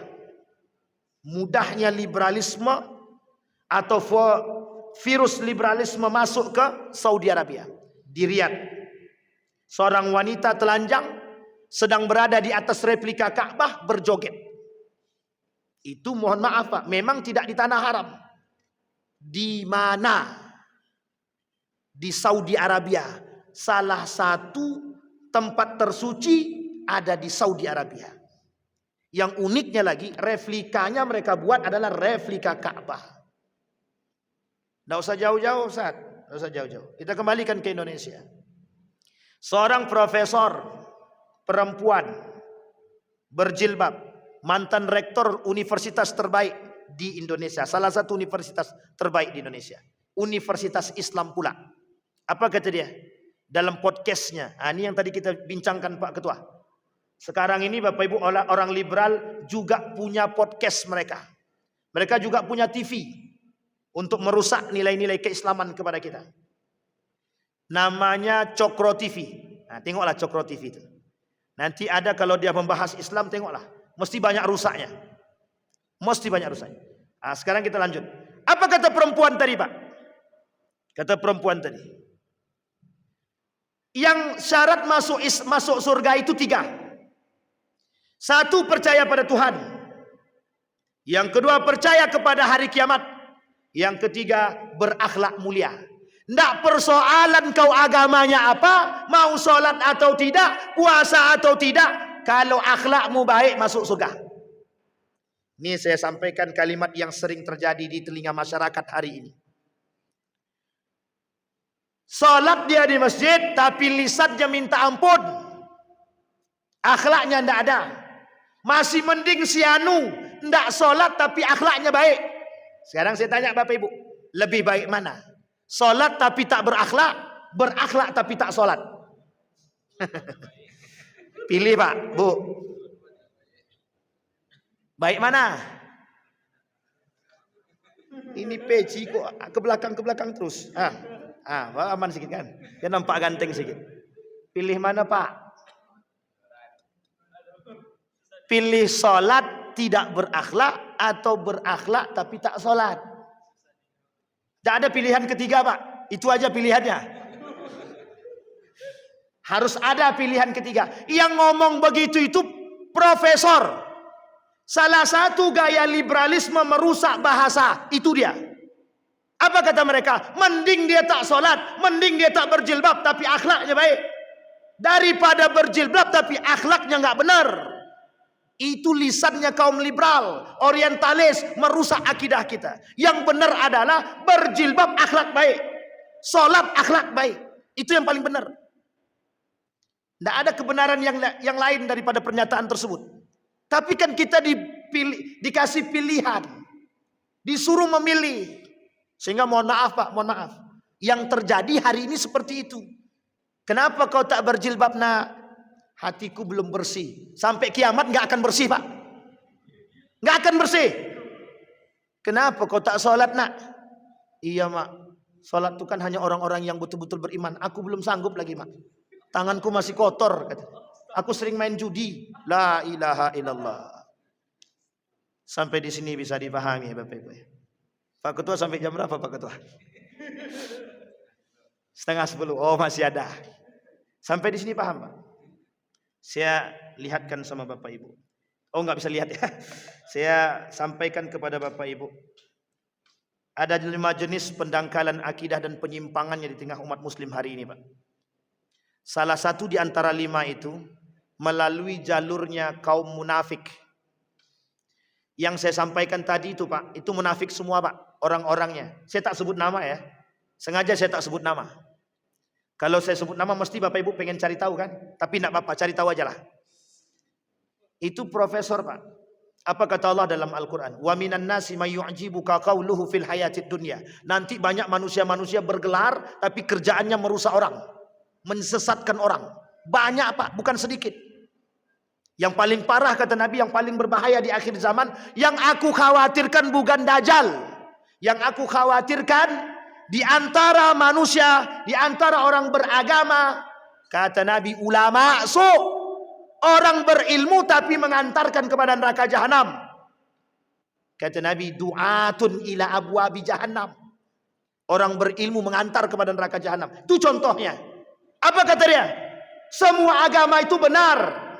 Mudahnya liberalisme atau virus liberalisme masuk ke Saudi Arabia. Di Riyadh, seorang wanita telanjang sedang berada di atas replika Ka'bah berjoget. Itu mohon maaf, Pak, memang tidak di tanah haram. Di mana? Di Saudi Arabia. Salah satu tempat tersuci ada di Saudi Arabia. Yang uniknya lagi, replikanya mereka buat adalah replika Ka'bah. Tidak usah jauh-jauh, Ustaz. Tidak usah jauh-jauh. Kita kembalikan ke Indonesia. Seorang profesor perempuan berjilbab, mantan rektor universitas terbaik di Indonesia, salah satu universitas terbaik di Indonesia, Universitas Islam pula. Apa kata dia dalam podcastnya? Ini yang tadi kita bincangkan Pak Ketua. Sekarang ini Bapak Ibu orang liberal juga punya podcast mereka. Mereka juga punya TV untuk merusak nilai-nilai keislaman kepada kita. Namanya Cokro TV. Nah, tengoklah Cokro TV itu. Nanti ada kalau dia membahas Islam, tengoklah. Mesti banyak rusaknya. Mesti banyak rusaknya. Nah, sekarang kita lanjut. Apa kata perempuan tadi, Pak? Kata perempuan tadi, yang syarat masuk surga itu 3. 1, percaya pada Tuhan. Yang kedua, percaya kepada hari kiamat. Yang ketiga, berakhlak mulia. Tidak persoalan kau agamanya apa, mau sholat atau tidak, puasa atau tidak. Kalau akhlakmu baik, masuk surga. Ini saya sampaikan kalimat yang sering terjadi di telinga masyarakat hari ini. Sholat dia di masjid, tapi lisannya minta ampun. Akhlaknya tidak ada. Masih mending si Anu, tidak sholat tapi akhlaknya baik. Sekarang saya tanya Bapak Ibu, lebih baik mana? Sholat tapi tak berakhlak, berakhlak tapi tak sholat. Pilih Pak, Bu. Baik mana? Ini peci kok ke belakang terus. Aman sedikit kan? Dia nampak ganteng sedikit. Pilih mana Pak? Pilih sholat tidak berakhlak atau berakhlak tapi tak sholat. Tidak ada pilihan ketiga Pak. Itu aja pilihannya. Harus ada pilihan ketiga. Yang ngomong begitu itu profesor. Salah satu gaya liberalisme merusak bahasa. Itu dia. Apa kata mereka? Mending dia tak sholat, mending dia tak berjilbab tapi akhlaknya baik, daripada berjilbab tapi akhlaknya nggak benar. Itu lisannya kaum liberal, orientalis, merusak akidah kita. Yang benar adalah berjilbab akhlak baik, sholat akhlak baik. Itu yang paling benar. Tidak ada kebenaran yang lain daripada pernyataan tersebut. Tapi kan kita dikasih pilihan, disuruh memilih. Sehingga mohon maaf Pak, mohon maaf. Yang terjadi hari ini seperti itu. Kenapa kau tak berjilbab nak? Hatiku belum bersih. Sampai kiamat nggak akan bersih Pak. Nggak akan bersih. Kenapa kau tak sholat nak? Iya mak. Sholat itu kan hanya orang-orang yang betul-betul beriman. Aku belum sanggup lagi mak. Tanganku masih kotor. Kata. Aku sering main judi. La ilaha illallah. Sampai di sini bisa dipahami Bapak Ibu. Pak Ketua sampai jam berapa Pak Ketua? 9:30. Oh masih ada. Sampai di sini paham Pak? Saya lihatkan sama Bapak Ibu. Oh nggak bisa lihat ya. Saya sampaikan kepada Bapak Ibu. Ada 5 jenis pendangkalan akidah dan penyimpangannya di tengah umat muslim hari ini Pak. Salah satu di antara 5 itu melalui jalurnya kaum munafik. Yang saya sampaikan tadi itu Pak, itu munafik semua Pak, orang-orangnya. Saya tak sebut nama ya. Sengaja saya tak sebut nama. Kalau saya sebut nama mesti Bapak Ibu pengen cari tahu kan? Tapi enggak apa-apa, cari tahu aja lah. Itu profesor Pak. Apa kata Allah dalam Al-Quran? Wa minan nasi may yu'jibuka qawluhu fil hayatid dunya. Nanti banyak manusia-manusia bergelar tapi kerjaannya merusak orang, menyesatkan orang. Banyak Pak, bukan sedikit. Yang paling parah kata Nabi, yang paling berbahaya di akhir zaman, yang aku khawatirkan bukan Dajjal. Yang aku khawatirkan di antara manusia, di antara orang beragama, kata Nabi, ulama orang berilmu tapi mengantarkan kepada neraka jahanam. Kata Nabi, du'atun ila abwabi jahannam. Orang berilmu mengantar kepada neraka jahanam. Itu contohnya. Apa kata dia? Semua agama itu benar.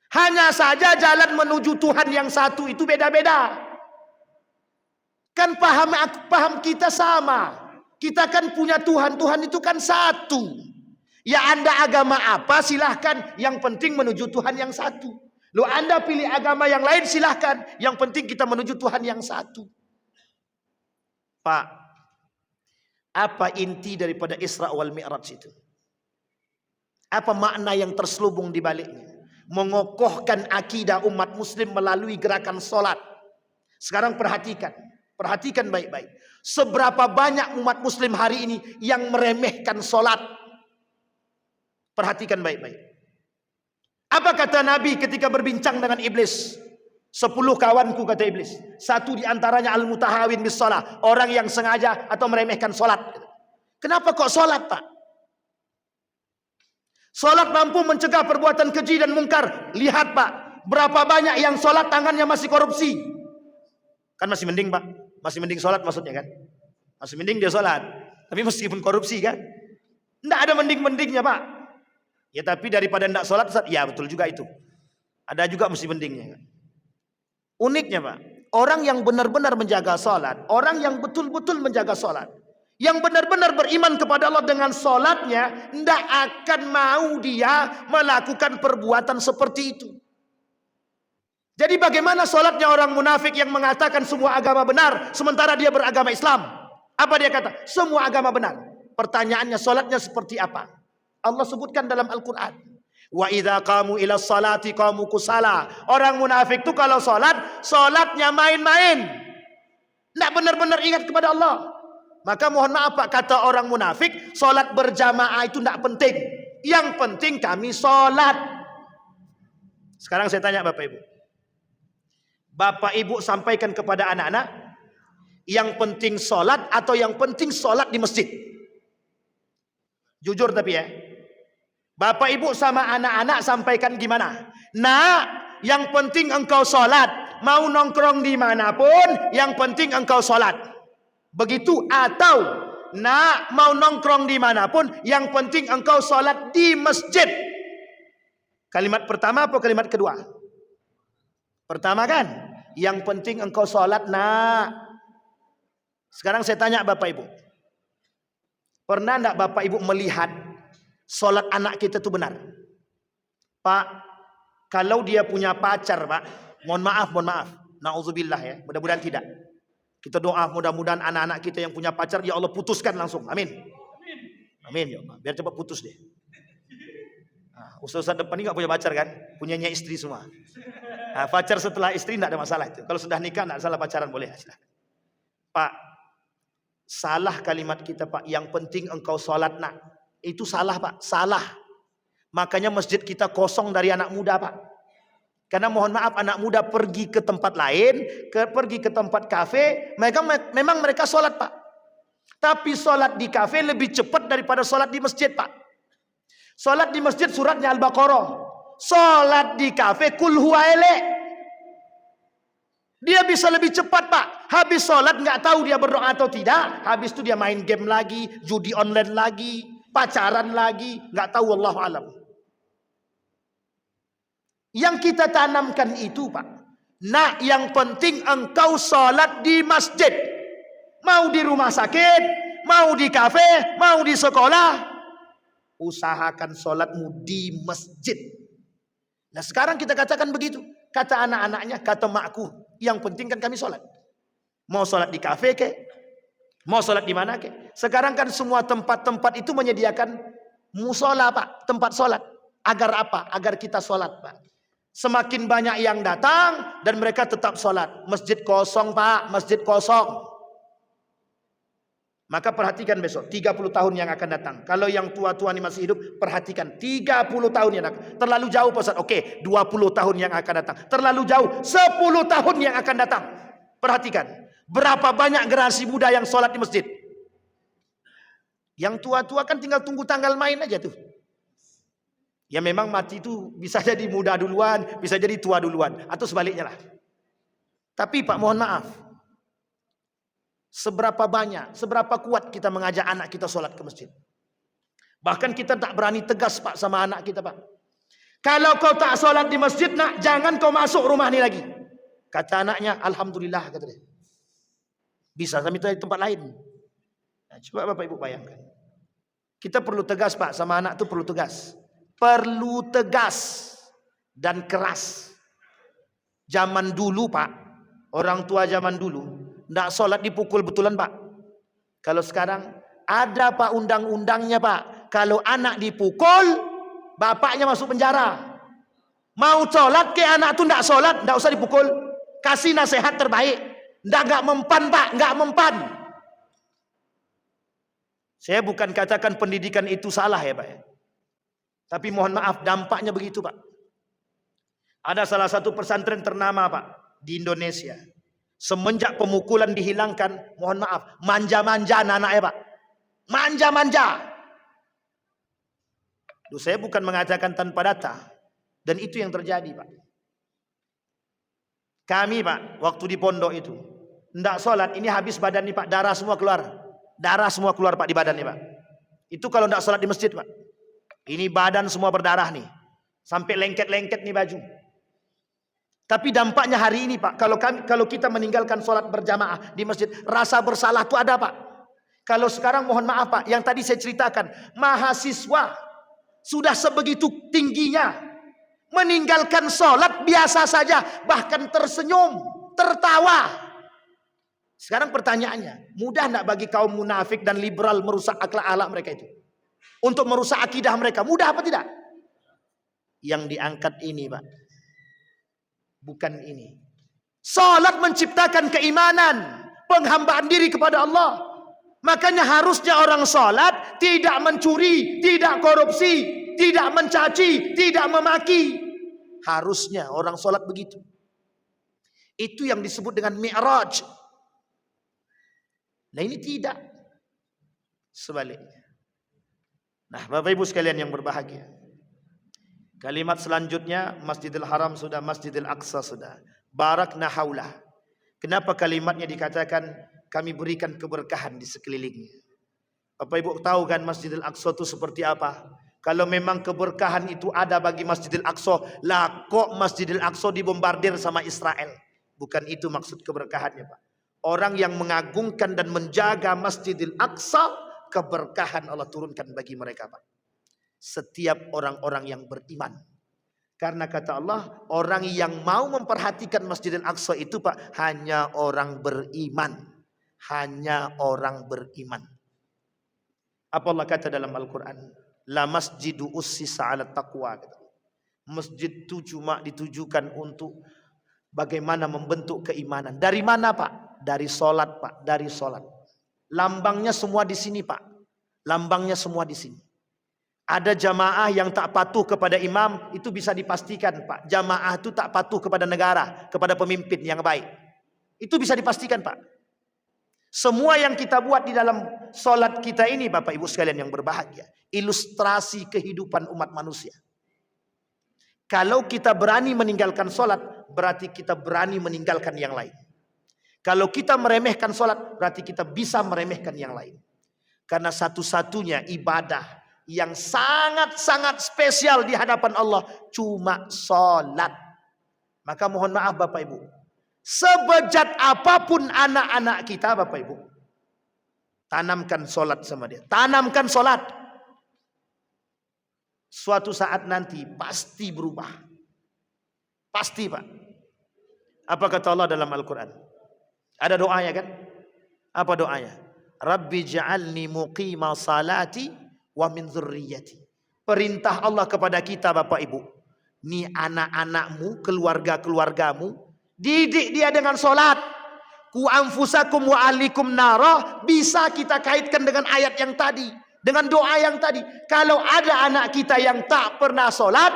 Hanya saja jalan menuju Tuhan yang satu itu beda-beda. Kan paham kita sama. Kita kan punya Tuhan. Tuhan itu kan satu. Ya Anda agama apa silahkan. Yang penting menuju Tuhan yang satu. Lo Anda pilih agama yang lain silahkan. Yang penting kita menuju Tuhan yang satu. Pak, Apa inti daripada Isra wal Mi'raj itu? Apa makna yang terselubung di baliknya? Mengokohkan akidah umat muslim melalui gerakan solat. Sekarang perhatikan baik-baik. Seberapa banyak umat muslim hari ini yang meremehkan solat? Perhatikan baik-baik. Apa kata Nabi ketika berbincang dengan iblis? 10 kawanku, kata iblis. Satu di antaranya al-mutahawin bis shalah, orang yang sengaja atau meremehkan solat. Kenapa kok solat, Pak? Solat mampu mencegah perbuatan keji dan mungkar. Lihat, Pak, berapa banyak yang solat tangannya masih korupsi. Kan masih mending, Pak. Masih mending solat maksudnya kan. Masih mending dia solat. Tapi meskipun korupsi kan. Tidak ada mending-mendingnya, Pak. Ya tapi daripada tidak solat, ya betul juga itu. Ada juga mesti mendingnya kan. Uniknya, Pak, orang yang benar-benar menjaga solat, orang yang betul-betul menjaga solat, yang benar-benar beriman kepada Allah dengan solatnya, tidak akan mau dia melakukan perbuatan seperti itu. Jadi bagaimana solatnya orang munafik yang mengatakan semua agama benar, sementara dia beragama Islam? Apa dia kata? Semua agama benar. Pertanyaannya, solatnya seperti apa? Allah sebutkan dalam Al-Quran. Wa idza qamu ila salati qamu kusala. Orang munafik itu kalau solatnya main-main. Tidak benar-benar ingat kepada Allah. Maka mohon maaf, Pak, kata orang munafik, solat berjamaah itu tidak penting. Yang penting kami solat. Sekarang saya tanya Bapak Ibu. Bapak Ibu sampaikan kepada anak-anak, yang penting solat atau yang penting solat di masjid? Jujur tapi ya. Bapak Ibu sama anak-anak sampaikan gimana? Nah, yang penting engkau solat. Mau nongkrong dimanapun, yang penting engkau solat. Begitu atau nak mau nongkrong dimanapun, yang penting engkau solat di masjid. Kalimat pertama apa kalimat kedua? Pertama kan? Yang penting engkau solat nak. Sekarang saya tanya Bapak Ibu. Pernah enggak Bapak Ibu melihat solat anak kita itu benar? Pak, kalau dia punya pacar, Pak, mohon maaf, na'udzubillah ya, mudah-mudahan tidak. Kita doa mudah-mudahan anak-anak kita yang punya pacar, ya Allah putuskan langsung, amin. Amin ya Allah, biar cepat putus deh. Nah, Ustaz depan ini gak punya pacar kan, punyanya istri semua. Nah, pacar setelah istri tidak ada masalah itu. Kalau sudah nikah tidak salah, pacaran boleh. Pak, salah kalimat kita, Pak. Yang penting engkau sholat nak. Itu salah, Pak. Salah. Makanya masjid kita kosong dari anak muda, Pak. Karena mohon maaf, anak muda pergi ke tempat lain, pergi ke tempat kafe, memang mereka sholat, Pak. Tapi sholat di kafe lebih cepat daripada sholat di masjid, Pak. Sholat di masjid suratnya Al-Baqarah. Sholat di kafe kul huwa elek. Dia bisa lebih cepat, Pak. Habis sholat nggak tahu dia berdoa atau tidak. Habis itu dia main game lagi, judi online lagi, pacaran lagi, nggak tahu, wallahu alam. Yang kita tanamkan itu, Pak. Nah, yang penting engkau sholat di masjid. Mau di rumah sakit, mau di kafe, mau di sekolah, usahakan sholatmu di masjid. Nah sekarang kita katakan begitu. Kata anak-anaknya, kata makku, yang penting kan kami sholat. Mau sholat di kafe ke, mau sholat di mana ke. Sekarang kan semua tempat-tempat itu menyediakan musola, Pak, tempat sholat. Agar apa? Agar kita sholat, Pak. Semakin banyak yang datang dan mereka tetap sholat. Masjid kosong, Pak, masjid kosong. Maka perhatikan besok 30 tahun yang akan datang. Kalau yang tua-tua ini masih hidup, perhatikan 30 tahun yang akan. Terlalu jauh, Pak Ustaz. Oke, 20 tahun yang akan datang. Terlalu jauh, 10 tahun yang akan datang. Perhatikan, berapa banyak generasi muda yang sholat di masjid. Yang tua-tua kan tinggal tunggu tanggal main aja tuh. Ya memang mati itu bisa jadi muda duluan, bisa jadi tua duluan, atau sebaliknya lah. Tapi Pak, mohon maaf. Seberapa banyak, seberapa kuat kita mengajak anak kita sholat ke masjid. Bahkan kita tak berani tegas, Pak, sama anak kita, Pak. Kalau kau tak sholat di masjid, nak, jangan kau masuk rumah ini lagi. Kata anaknya, alhamdulillah, kata dia. Bisa kami di tempat lain. Nah, coba Bapak Ibu bayangkan. Kita perlu tegas, Pak, sama anak itu perlu tegas. Perlu tegas dan keras. Zaman dulu, Pak, orang tua zaman dulu, tidak sholat dipukul betulan, Pak. Kalau sekarang Ada Pak undang-undangnya Pak. Kalau anak dipukul, bapaknya masuk penjara. Mau sholat ke anak tuh ndak sholat, ndak usah dipukul. Kasih nasihat terbaik. Nggak mempan Pak, nggak mempan. Saya bukan katakan pendidikan itu salah ya Pak ya. Tapi mohon maaf dampaknya begitu Pak. Ada salah satu pesantren ternama Pak di Indonesia. Semenjak pemukulan dihilangkan, mohon maaf, manja-manja anak-anaknya Pak. Manja-manja. Saya bukan mengatakan tanpa data. Dan itu yang terjadi Pak. Kami Pak, waktu di pondok itu, ndak sholat, ini habis badan nih Pak, darah semua keluar. Darah semua keluar Pak di badan nih Pak. Itu kalau ndak sholat di masjid Pak. Ini badan semua berdarah nih. Sampai lengket-lengket nih baju. Tapi dampaknya hari ini Pak, kalau kita meninggalkan sholat berjamaah di masjid, rasa bersalah itu ada Pak. Kalau sekarang mohon maaf Pak, yang tadi saya ceritakan, mahasiswa sudah sebegitu tingginya, meninggalkan sholat biasa saja, bahkan tersenyum, tertawa. Sekarang pertanyaannya, mudah enggak bagi kaum munafik dan liberal merusak akhlak mereka itu? Untuk merusak akidah mereka, mudah apa tidak? Yang diangkat ini Pak, bukan ini. Salat menciptakan keimanan, penghambaan diri kepada Allah. Makanya harusnya orang salat tidak mencuri, tidak korupsi, tidak mencaci, tidak memaki. Harusnya orang salat begitu. Itu yang disebut dengan mi'raj. Nah ini tidak. Sebaliknya. Nah Bapak Ibu sekalian yang berbahagia, kalimat selanjutnya Masjidil Haram sudah, Masjidil Aqsa sudah. Barakna haulah. Kenapa kalimatnya dikatakan kami berikan keberkahan di sekelilingnya? Bapak Ibu tahu kan Masjidil Aqsa itu seperti apa? Kalau memang keberkahan itu ada bagi Masjidil Aqsa, lah kok Masjidil Aqsa dibombardir sama Israel? Bukan itu maksud keberkahannya Pak. Orang yang mengagungkan dan menjaga Masjidil Aqsa, keberkahan Allah turunkan bagi mereka Pak. Setiap orang-orang yang beriman. Karena kata Allah, orang yang mau memperhatikan Masjidil Aqsa itu Pak, hanya orang beriman. Hanya orang beriman. Apa Allah kata dalam Al-Quran? La masjidu ussisa ala taqwa. Masjid itu cuma ditujukan untuk bagaimana membentuk keimanan. Dari mana Pak? Dari solat Pak. Dari solat. Lambangnya semua di sini Pak. Lambangnya semua di sini. Ada jamaah yang tak patuh kepada imam, itu bisa dipastikan Pak. Jamaah itu tak patuh kepada negara, kepada pemimpin yang baik. Itu bisa dipastikan Pak. Semua yang kita buat di dalam solat kita ini Bapak Ibu sekalian yang berbahagia, ilustrasi kehidupan umat manusia. Kalau kita berani meninggalkan solat, berarti kita berani meninggalkan yang lain. Kalau kita meremehkan solat, berarti kita bisa meremehkan yang lain. Karena satu-satunya ibadah yang sangat-sangat spesial di hadapan Allah cuma solat. Maka mohon maaf Bapak Ibu, sebejat apapun anak-anak kita Bapak Ibu, tanamkan solat sama dia. Tanamkan solat. Suatu saat nanti pasti berubah. Pasti Pak. Apa kata Allah dalam Al-Quran? Ada doanya kan? Apa doanya? Rabbi ja'alni muqima salati wa min dzurriyyati. Perintah Allah kepada kita Bapak Ibu. Nih anak-anakmu, keluarga-keluargamu, didik dia dengan solat. Ku anfusakum wa ahlikum nara. Bisa kita kaitkan dengan ayat yang tadi, dengan doa yang tadi. Kalau ada anak kita yang tak pernah solat,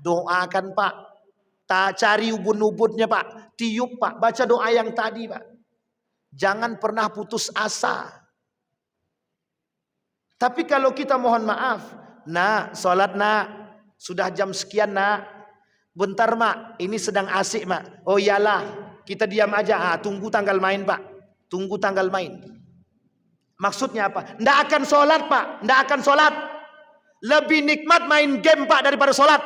doakan Pak. Tak cari ubun-ubunnya Pak. Tiup Pak. Baca doa yang tadi Pak. Jangan pernah putus asa. Tapi kalau kita mohon maaf, nak, solat nak, sudah jam sekian nak, bentar mak, ini sedang asik mak. Oh iyalah, kita diam aja. Tunggu tanggal main Pak. Tunggu tanggal main. Maksudnya apa? Nggak akan solat Pak. Nggak akan solat. Lebih nikmat main game Pak daripada solat.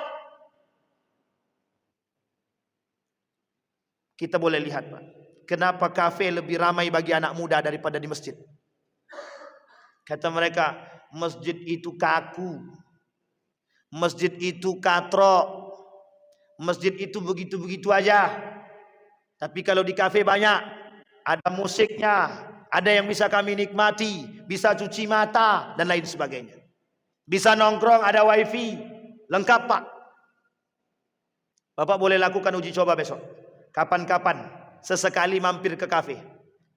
Kita boleh lihat Pak. Kenapa kafe lebih ramai bagi anak muda daripada di masjid? Kata mereka, masjid itu kaku. Masjid itu katrok. Masjid itu begitu-begitu aja. Tapi kalau di kafe banyak. Ada musiknya. Ada yang bisa kami nikmati. bisa cuci mata dan lain sebagainya. Bisa nongkrong, ada wifi, lengkap Pak. Bapak boleh lakukan uji coba besok. Kapan-kapan sesekali mampir ke kafe.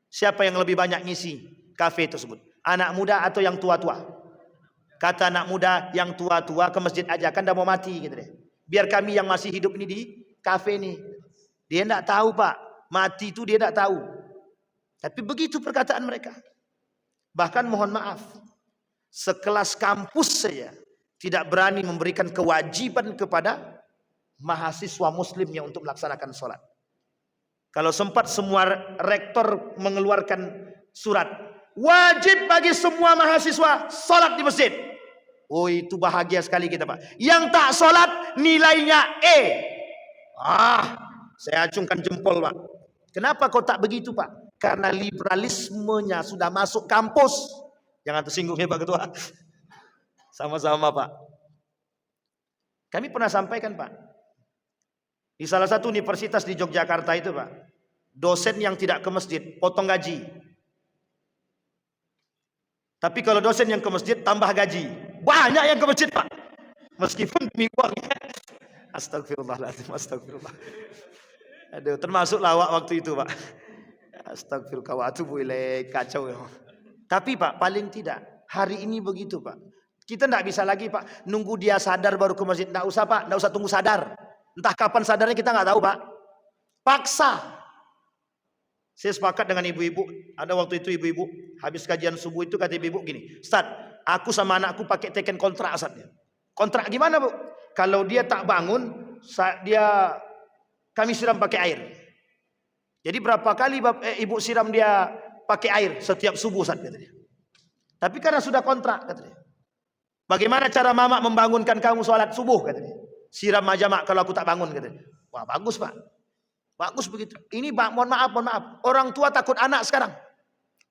Siapa yang lebih banyak ngisi kafe tersebut? Anak muda atau yang tua-tua? Kata anak muda, yang tua-tua ke masjid aja, kan dah mau mati gitu deh. Biar kami yang masih hidup ini di kafe nih. Dia enggak tahu Pak, mati itu dia enggak tahu. Tapi begitu perkataan mereka. Bahkan mohon maaf, sekelas kampus saja tidak berani memberikan kewajiban kepada mahasiswa muslimnya untuk melaksanakan sholat. Kalau sempat semua rektor mengeluarkan surat, wajib bagi semua mahasiswa sholat di masjid. Oh, itu bahagia sekali kita Pak. Yang tak sholat nilainya E. Saya acungkan jempol Pak. Kenapa kau tak begitu Pak? Karena liberalismenya sudah masuk kampus. Jangan tersinggung ya Pak Ketua. Sama-sama Pak. Kami pernah sampaikan Pak, di salah satu universitas di Yogyakarta itu Pak, dosen yang tidak ke masjid potong gaji. Tapi kalau dosen yang ke masjid tambah gaji. Banyak yang ke masjid Pak, meskipun demi uangnya. Astagfirullahaladzim, astagfirullah. Aduh, termasuk lawak waktu itu Pak. Astagfirullah, wa atubu ilaik, kacau ya. Tapi Pak, paling tidak hari ini begitu Pak. Kita tidak bisa lagi Pak nunggu dia sadar baru ke masjid. Tidak usah Pak, tidak usah tunggu sadar. Entah kapan sadarnya kita nggak tahu Pak. Paksa. Saya sepakat dengan ibu-ibu. Ada waktu itu ibu-ibu habis kajian subuh itu kata ibu-ibu gini, Ustaz, aku sama anakku pakai teken kontrak Ustaznya. Kontrak gimana Bu? Kalau dia tak bangun, kami siram pakai air. Jadi berapa kali ibu siram dia pakai air setiap subuh Ustaz katanya. Tapi karena sudah kontrak katanya. Bagaimana cara mama membangunkan kamu sholat subuh katanya. Siram aja mak kalau aku tak bangun katanya. Wah bagus Pak. Bagus begitu. Ini mohon maaf. Orang tua takut anak sekarang.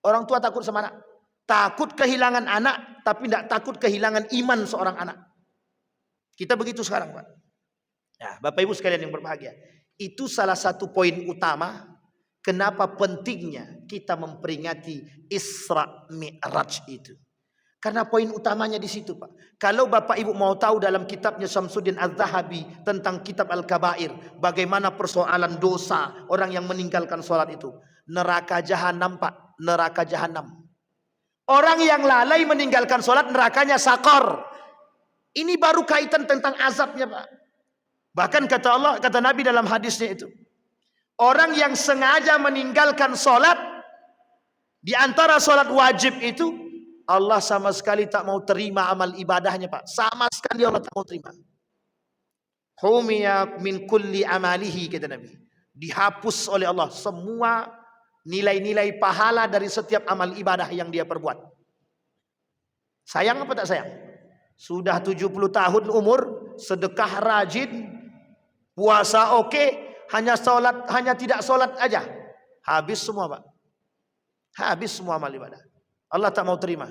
Orang tua takut sama anak. Takut kehilangan anak, tapi tidak takut kehilangan iman seorang anak. Kita begitu sekarang Pak. Nah, Bapak Ibu sekalian yang berbahagia. Itu salah satu poin utama kenapa pentingnya kita memperingati Isra Mi'raj itu. Karena poin utamanya di situ Pak. Kalau Bapak Ibu mau tahu dalam kitabnya Syamsuddin Az-Zahabi tentang kitab Al-Kabair, bagaimana persoalan dosa orang yang meninggalkan sholat itu. Neraka jahanam Pak, neraka jahanam. Orang yang lalai meninggalkan sholat nerakanya sakor. Ini baru kaitan tentang azabnya Pak. Bahkan kata Allah, kata Nabi dalam hadisnya itu, orang yang sengaja meninggalkan sholat di antara sholat wajib itu, Allah sama sekali tak mau terima amal ibadahnya Pak. Sama sekali Allah tak mau terima. Humiya min kulli amalihi kata Nabi. Dihapus oleh Allah semua nilai-nilai pahala dari setiap amal ibadah yang dia perbuat. Sayang apa tak sayang? Sudah 70 tahun umur, sedekah rajin, puasa oke, hanya tidak sholat aja. Habis semua Pak. Habis semua amal ibadah. Allah tak mau terima.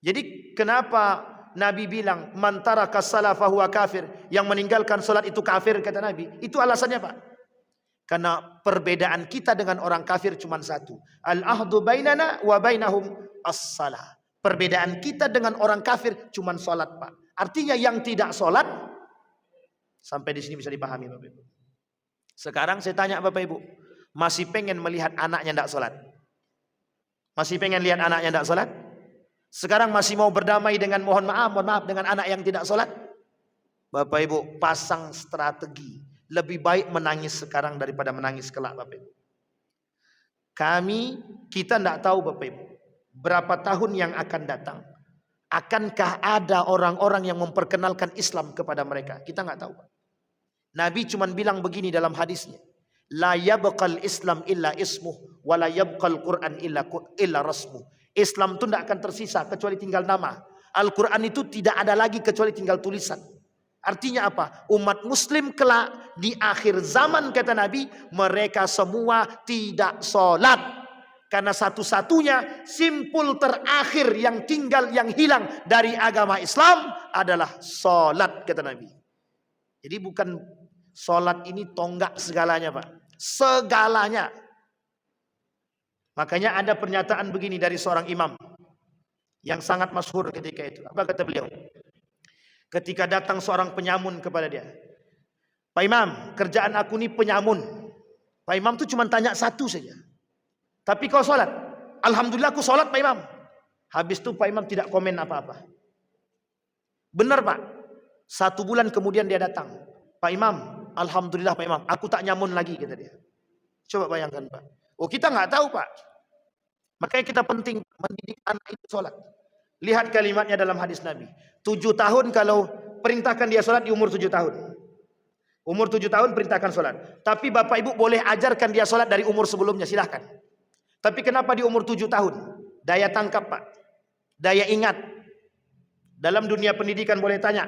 Jadi kenapa Nabi bilang man taraka shalah fahuwa kafir, yang meninggalkan salat itu kafir kata Nabi. Itu alasannya Pak. Karena perbedaan kita dengan orang kafir cuma satu. Al-ahdu bainana wa bainahum as-salah. Perbedaan kita dengan orang kafir cuma salat Pak. Artinya yang tidak salat, sampai di sini bisa dipahami Bapak Ibu. Sekarang saya tanya Bapak Ibu, masih pengen melihat anaknya tidak salat? Masih pengen lihat anaknya tidak sholat? Sekarang masih mau berdamai dengan mohon maaf dengan anak yang tidak sholat? Bapak Ibu pasang strategi. Lebih baik menangis sekarang daripada menangis kelak Bapak Ibu. Kita tidak tahu Bapak Ibu, berapa tahun yang akan datang. Akankah ada orang-orang yang memperkenalkan Islam kepada mereka? Kita nggak tahu. Nabi cuma bilang begini dalam hadisnya. La yabqal Islam illa ismuh wa la yabqal Quran illa rasmuh. Islam itu tidak akan tersisa kecuali tinggal nama. Al-Quran itu tidak ada lagi kecuali tinggal tulisan. Artinya apa? Umat muslim kelak di akhir zaman kata Nabi, mereka semua tidak sholat. Karena satu-satunya simpul terakhir yang tinggal, yang hilang dari agama Islam adalah sholat kata Nabi. Jadi bukan sholat ini tonggak segalanya Pak. Segalanya. Makanya ada pernyataan begini dari seorang imam yang sangat masyhur ketika itu. Apa kata beliau? Ketika datang seorang penyamun kepada dia, Pak Imam, kerjaan aku ini penyamun. Pak Imam tuh cuma tanya satu saja. Tapi kau sholat? Alhamdulillah aku sholat Pak Imam. Habis itu Pak Imam tidak komen apa-apa. Benar Pak. 1 bulan kemudian dia datang. Pak Imam, alhamdulillah Pak Imam, aku tak nyamun lagi, kata dia. Coba bayangkan Pak. Oh kita nggak tahu Pak. Makanya kita penting mendidik anak itu sholat. Lihat kalimatnya dalam hadis Nabi. 7 tahun kalau perintahkan dia sholat di umur 7 tahun. Umur 7 tahun perintahkan sholat. Tapi bapak ibu boleh ajarkan dia sholat dari umur sebelumnya, silahkan. Tapi kenapa di umur 7 tahun? Daya tangkap Pak. Daya ingat. Dalam dunia pendidikan boleh tanya.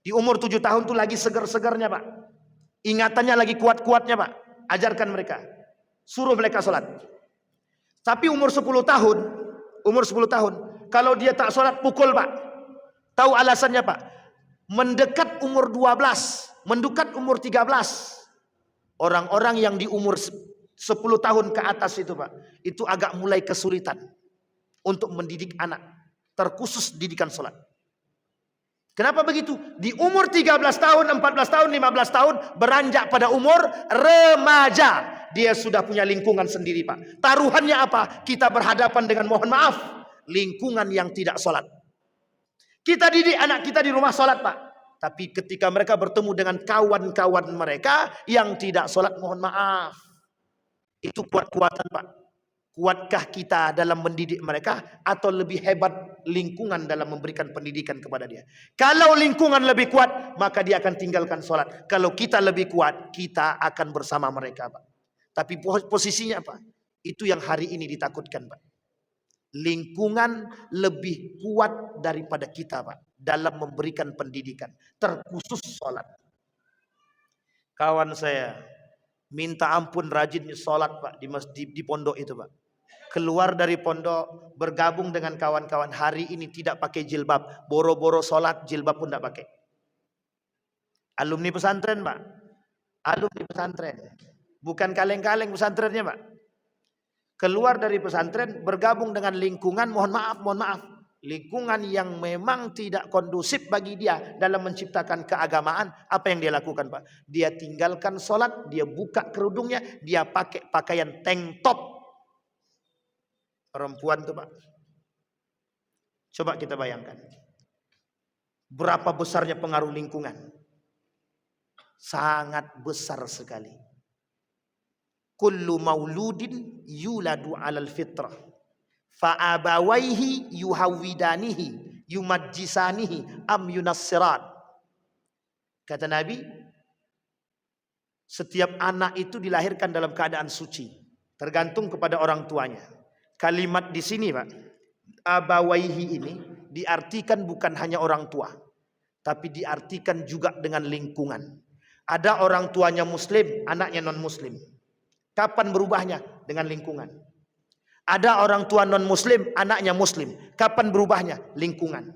Di umur 7 tahun tuh lagi segar-segarnya Pak. Ingatannya lagi kuat-kuatnya Pak. Ajarkan mereka. Suruh mereka sholat. Tapi umur 10 tahun. Umur 10 tahun. Kalau dia tak sholat, pukul Pak. Tahu alasannya Pak? Mendekat umur 12. Mendekat umur 13. Orang-orang yang di umur 10 tahun ke atas itu Pak. Itu agak mulai kesulitan. Untuk mendidik anak. Terkhusus didikan sholat. Kenapa begitu? Di umur 13 tahun, 14 tahun, 15 tahun, beranjak pada umur remaja. Dia sudah punya lingkungan sendiri Pak. Taruhannya apa? Kita berhadapan dengan, mohon maaf, lingkungan yang tidak sholat. Kita didik anak kita di rumah sholat Pak. Tapi ketika mereka bertemu dengan kawan-kawan mereka yang tidak sholat, mohon maaf. Itu kuat-kuatan Pak. Kuatkah kita dalam mendidik mereka atau lebih hebat lingkungan dalam memberikan pendidikan kepada dia? Kalau lingkungan lebih kuat, maka dia akan tinggalkan sholat. Kalau kita lebih kuat, kita akan bersama mereka Pak. Tapi posisinya apa? Itu yang hari ini ditakutkan Pak. Lingkungan lebih kuat daripada kita Pak dalam memberikan pendidikan, terkhusus sholat. Kawan saya minta ampun rajinnya sholat Pak di masjid, di pondok itu Pak. Keluar dari pondok, bergabung dengan kawan-kawan, hari ini tidak pakai jilbab, boro-boro sholat, jilbab pun tidak pakai. Alumni pesantren Pak. Alumni pesantren. Bukan kaleng-kaleng pesantrennya Pak. Keluar dari pesantren, bergabung dengan lingkungan, mohon maaf, lingkungan yang memang tidak kondusif bagi dia dalam menciptakan keagamaan. Apa yang dia lakukan Pak? Dia tinggalkan sholat, dia buka kerudungnya, dia pakai pakaian tank top. Perempuan tuh Pak. Coba kita bayangkan. Berapa besarnya pengaruh lingkungan? Sangat besar sekali. Kullu mauludin yuladu alal fitrah. Fa'abawaihi yuhawidanihi yumajjisanihi am yunassiran. Kata Nabi, setiap anak itu dilahirkan dalam keadaan suci. Tergantung kepada orang tuanya. Kalimat di sini Pak, abawaihi ini diartikan bukan hanya orang tua, tapi diartikan juga dengan lingkungan. Ada orang tuanya muslim, anaknya non muslim. Kapan berubahnya? Dengan lingkungan. Ada orang tua non muslim, anaknya muslim. Kapan berubahnya? Lingkungan.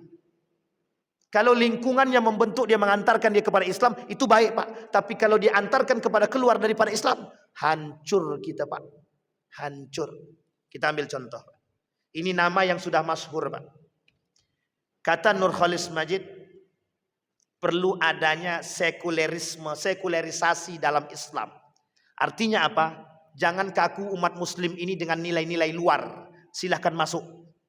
Kalau lingkungannya membentuk dia, mengantarkan dia kepada Islam, itu baik Pak. Tapi kalau diantarkan kepada keluar daripada Islam, hancur kita Pak. Hancur. Kita ambil contoh. Ini nama yang sudah masyhur Pak. Kata Nurkholis Majid, perlu adanya sekularisasi dalam Islam. Artinya apa? Jangan kaku umat muslim ini dengan nilai-nilai luar. Silahkan masuk.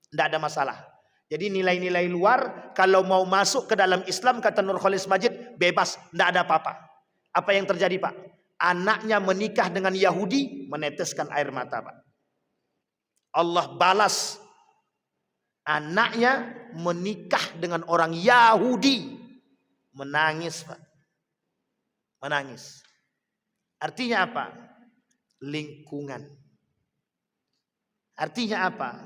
Tidak ada masalah. Jadi nilai-nilai luar kalau mau masuk ke dalam Islam, kata Nurkholis Majid, bebas. Tidak ada apa-apa. Apa yang terjadi Pak? Anaknya menikah dengan Yahudi, meneteskan air mata Pak. Allah balas anaknya menikah dengan orang Yahudi, menangis Pak. Menangis. Artinya apa? Lingkungan. Artinya apa?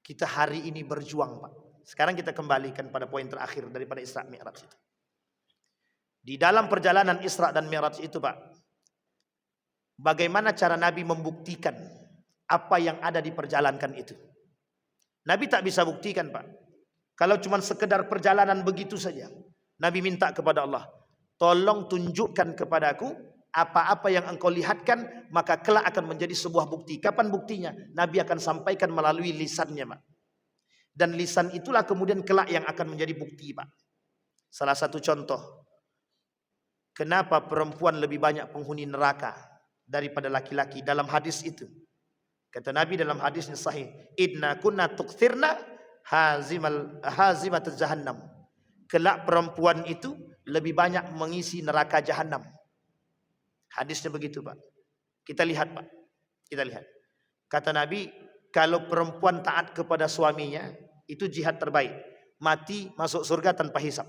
Kita hari ini berjuang Pak. Sekarang kita kembalikan pada poin terakhir daripada Isra Mi'raj itu. Di dalam perjalanan Isra dan Mi'raj itu Pak, bagaimana cara Nabi membuktikan apa yang ada di perjalanan itu? Nabi tak bisa buktikan Pak. Kalau cuma sekedar perjalanan begitu saja. Nabi minta kepada Allah, tolong tunjukkan kepadaku Apa-apa yang engkau lihatkan maka kelak akan menjadi sebuah bukti. Kapan buktinya? Nabi akan sampaikan melalui lisannya, Pak. Dan lisan itulah kemudian kelak yang akan menjadi bukti, Pak. Salah satu contoh, kenapa perempuan lebih banyak penghuni neraka daripada laki-laki dalam hadis itu. Kata Nabi dalam hadis yang sahih, "Inna kunna tukthirna hazimat jahannam." Kelak perempuan itu lebih banyak mengisi neraka jahanam. Hadisnya begitu, Pak. Kita lihat, Pak. Kita lihat. Kata Nabi, kalau perempuan taat kepada suaminya, itu jihad terbaik. Mati masuk surga tanpa hisab.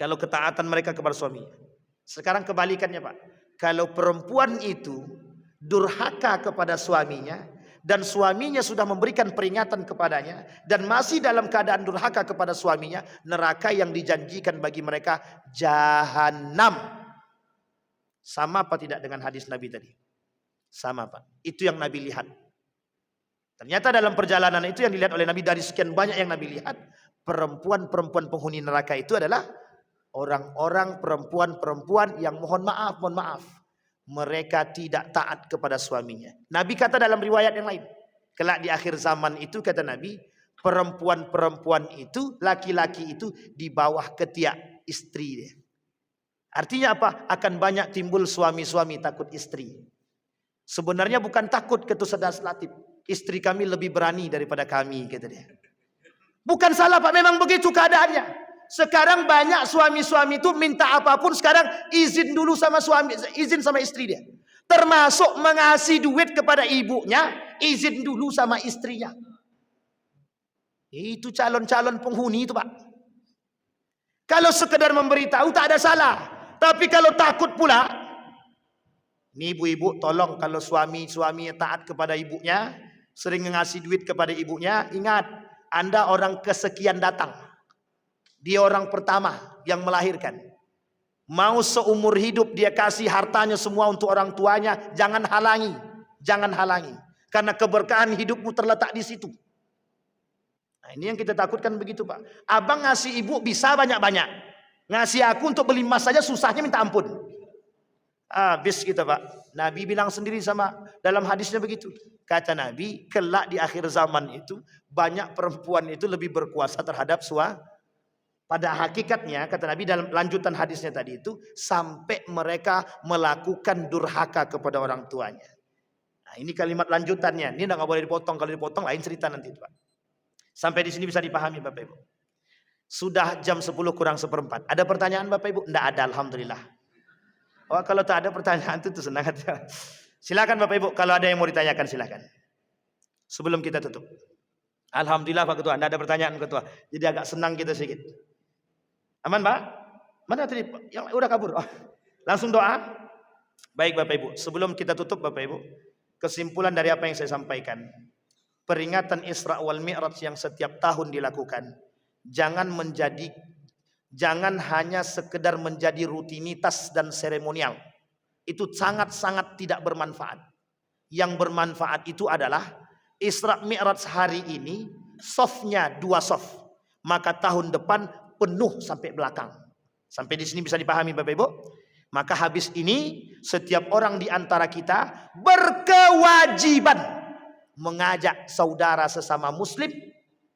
Kalau ketaatan mereka kepada suaminya. Sekarang kebalikannya, Pak. Kalau perempuan itu durhaka kepada suaminya, dan suaminya sudah memberikan peringatan kepadanya, dan masih dalam keadaan durhaka kepada suaminya, neraka yang dijanjikan bagi mereka jahanam. Sama apa tidak dengan hadis Nabi tadi? Sama, Pak. Itu yang Nabi lihat. Ternyata dalam perjalanan itu yang dilihat oleh Nabi, dari sekian banyak yang Nabi lihat, perempuan-perempuan penghuni neraka itu adalah orang-orang perempuan-perempuan yang mohon maaf, mereka tidak taat kepada suaminya. Nabi kata dalam riwayat yang lain, kelak di akhir zaman itu kata Nabi, perempuan-perempuan itu, laki-laki itu di bawah ketiak istri dia. Artinya apa? Akan banyak timbul suami-suami takut istri. Sebenarnya bukan takut, kata Saudara Latif. Istri kami lebih berani daripada kami, kata dia. Bukan salah, Pak, memang begitu keadaannya. Sekarang banyak suami-suami itu minta apapun sekarang izin dulu sama suami, izin sama istri dia. Termasuk mengasih duit kepada ibunya, izin dulu sama istrinya. Itu calon-calon penghuni itu, Pak. Kalau sekedar memberitahu tak ada salah. Tapi kalau takut pula, ini ibu-ibu tolong kalau suami-suami taat kepada ibunya, sering ngasih duit kepada ibunya, ingat, Anda orang kesekian datang. Dia orang pertama yang melahirkan. Mau seumur hidup dia kasih hartanya semua untuk orang tuanya, jangan halangi. Jangan halangi. Karena keberkahan hidupmu terletak di situ. Nah, ini yang kita takutkan begitu, Pak. Abang ngasih ibu bisa banyak-banyak. Ngasih aku untuk beli emas saja susahnya minta ampun. Habis kita, Pak. Nabi bilang sendiri sama dalam hadisnya begitu. Kata Nabi, kelak di akhir zaman itu banyak perempuan itu lebih berkuasa terhadap suami. Pada hakikatnya kata Nabi dalam lanjutan hadisnya tadi itu, sampai mereka melakukan durhaka kepada orang tuanya. Nah, ini kalimat lanjutannya. Ini nggak boleh dipotong. Kalau dipotong lain cerita nanti, Pak. Sampai di sini bisa dipahami, Bapak Ibu. Sudah jam 10 kurang seperempat. Ada pertanyaan, Bapak Ibu? Tidak ada, alhamdulillah. Oh, kalau tak ada pertanyaan itu senang hati. Silakan Bapak Ibu, kalau ada yang mau ditanyakan silakan. Sebelum kita tutup. Alhamdulillah Pak Ketua, tidak ada pertanyaan Ketua. Jadi agak senang kita sedikit. Aman, Pak? Mana tadi? Yang udah kabur. Oh, langsung doa. Baik Bapak Ibu, sebelum kita tutup Bapak Ibu, kesimpulan dari apa yang saya sampaikan. Peringatan Isra wal Mi'raj yang setiap tahun dilakukan, jangan hanya sekedar menjadi rutinitas dan seremonial. Itu sangat-sangat tidak bermanfaat. Yang bermanfaat itu adalah Isra Mi'raj hari ini softnya 2 soft, maka tahun depan penuh sampai belakang. Sampai di sini bisa dipahami Bapak Ibu? Maka habis ini setiap orang di antara kita berkewajiban mengajak saudara sesama muslim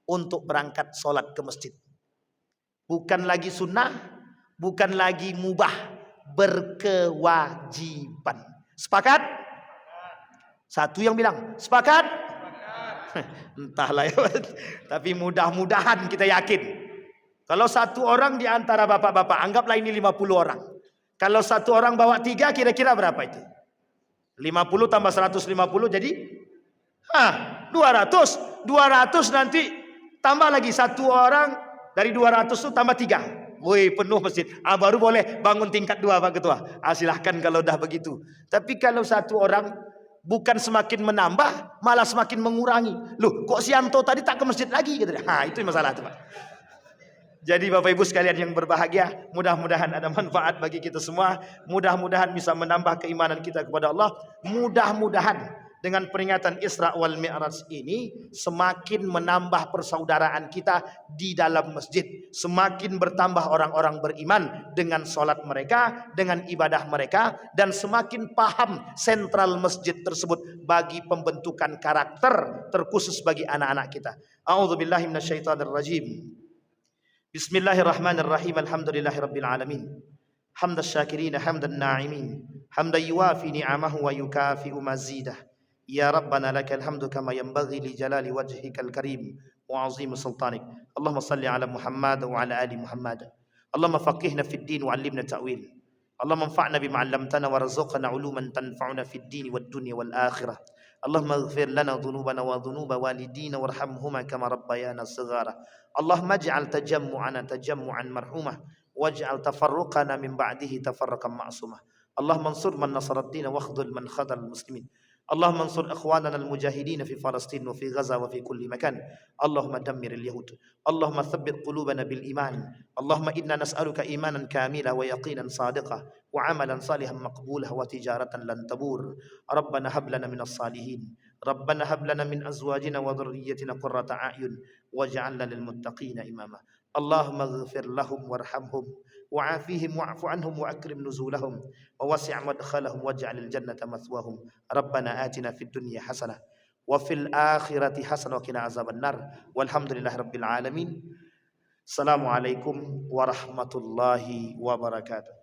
untuk berangkat sholat ke masjid. Bukan lagi sunnah, bukan lagi mubah, berkewajiban. Sepakat? Satu yang bilang sepakat? Entahlah ya. Tapi mudah-mudahan kita yakin. Kalau satu orang di antara bapak-bapak, anggaplah ini 50 orang. Kalau satu orang bawa 3, kira-kira berapa itu? 50 tambah 150 jadi 200. 200 nanti tambah lagi satu orang dari 200 itu tambah 3. Woi, penuh masjid. Baru boleh bangun tingkat 2 Pak Ketua. Silahkan kalau dah begitu. Tapi kalau satu orang bukan semakin menambah, malah semakin mengurangi. Loh, kok si Anto tadi tak ke masjid lagi gitu. Itu masalah itu, Pak. Jadi Bapak Ibu sekalian yang berbahagia, mudah-mudahan ada manfaat bagi kita semua. Mudah-mudahan bisa menambah keimanan kita kepada Allah. Mudah-mudahan dengan peringatan Isra wal Mi'raj ini semakin menambah persaudaraan kita di dalam masjid, semakin bertambah orang-orang beriman dengan sholat mereka, dengan ibadah mereka, dan semakin paham sentral masjid tersebut bagi pembentukan karakter terkhusus bagi anak-anak kita. A'udzubillahi minasyaitonirrajim. Bismillahirrahmanirrahim. Alhamdulillahirabbil alamin. Hamdas syakirin hamdan na'imin. Hamdan yuwafi ni'amahu wa yukafi'u mazidah. Ya Rabbana lakal hamdu kama yanbaghi li jalali wajhikal karim wa 'azimi sultanik. Allahumma salli ala Muhammad wa ala ali Muhammad. Allahumma faqihna fid din wa 'allimna ta'wil. Allahumma anfa'na bima 'allamtana warzuqna 'uluman tanfa'una fid din wad dunya wal akhirah. Allahumma ighfir lana dhunubana wa dhunuba walidina warhamhuma kama rabbayana shighara. Allahumma ij'al tajammu'ana tajammu'an marhumah waj'al tafarruqana min ba'dihi tafarruqan ma'sumah. Allahumma ansur man nasara ad-din wa akhdhul man khadhal muslimin. اللهم انصر اخواننا المجاهدين في فلسطين وفي غزة وفي كل مكان. اللهم دمر اليهود. اللهم ثبت قلوبنا بالإيمان. اللهم إنا نسألك إيمانا كاملا ويقينا صادقا وعملا صالحا مقبولا وتجارة لن تبور. ربنا هب لنا من الصالحين. ربنا هب لنا من أزواجنا وذريتنا قرة أعين واجعلنا للمتقين إماما. اللهم اغفر لهم وارحمهم وعافيهم واعف عنهم وأكرم نزولهم ووسع مدخلهم واجعل الجنة مثواهم. ربنا آتنا في الدنيا حسنة وفي الآخرة حسنة وقنا عذاب النار والحمد لله رب العالمين. السلام عليكم ورحمة الله وبركاته.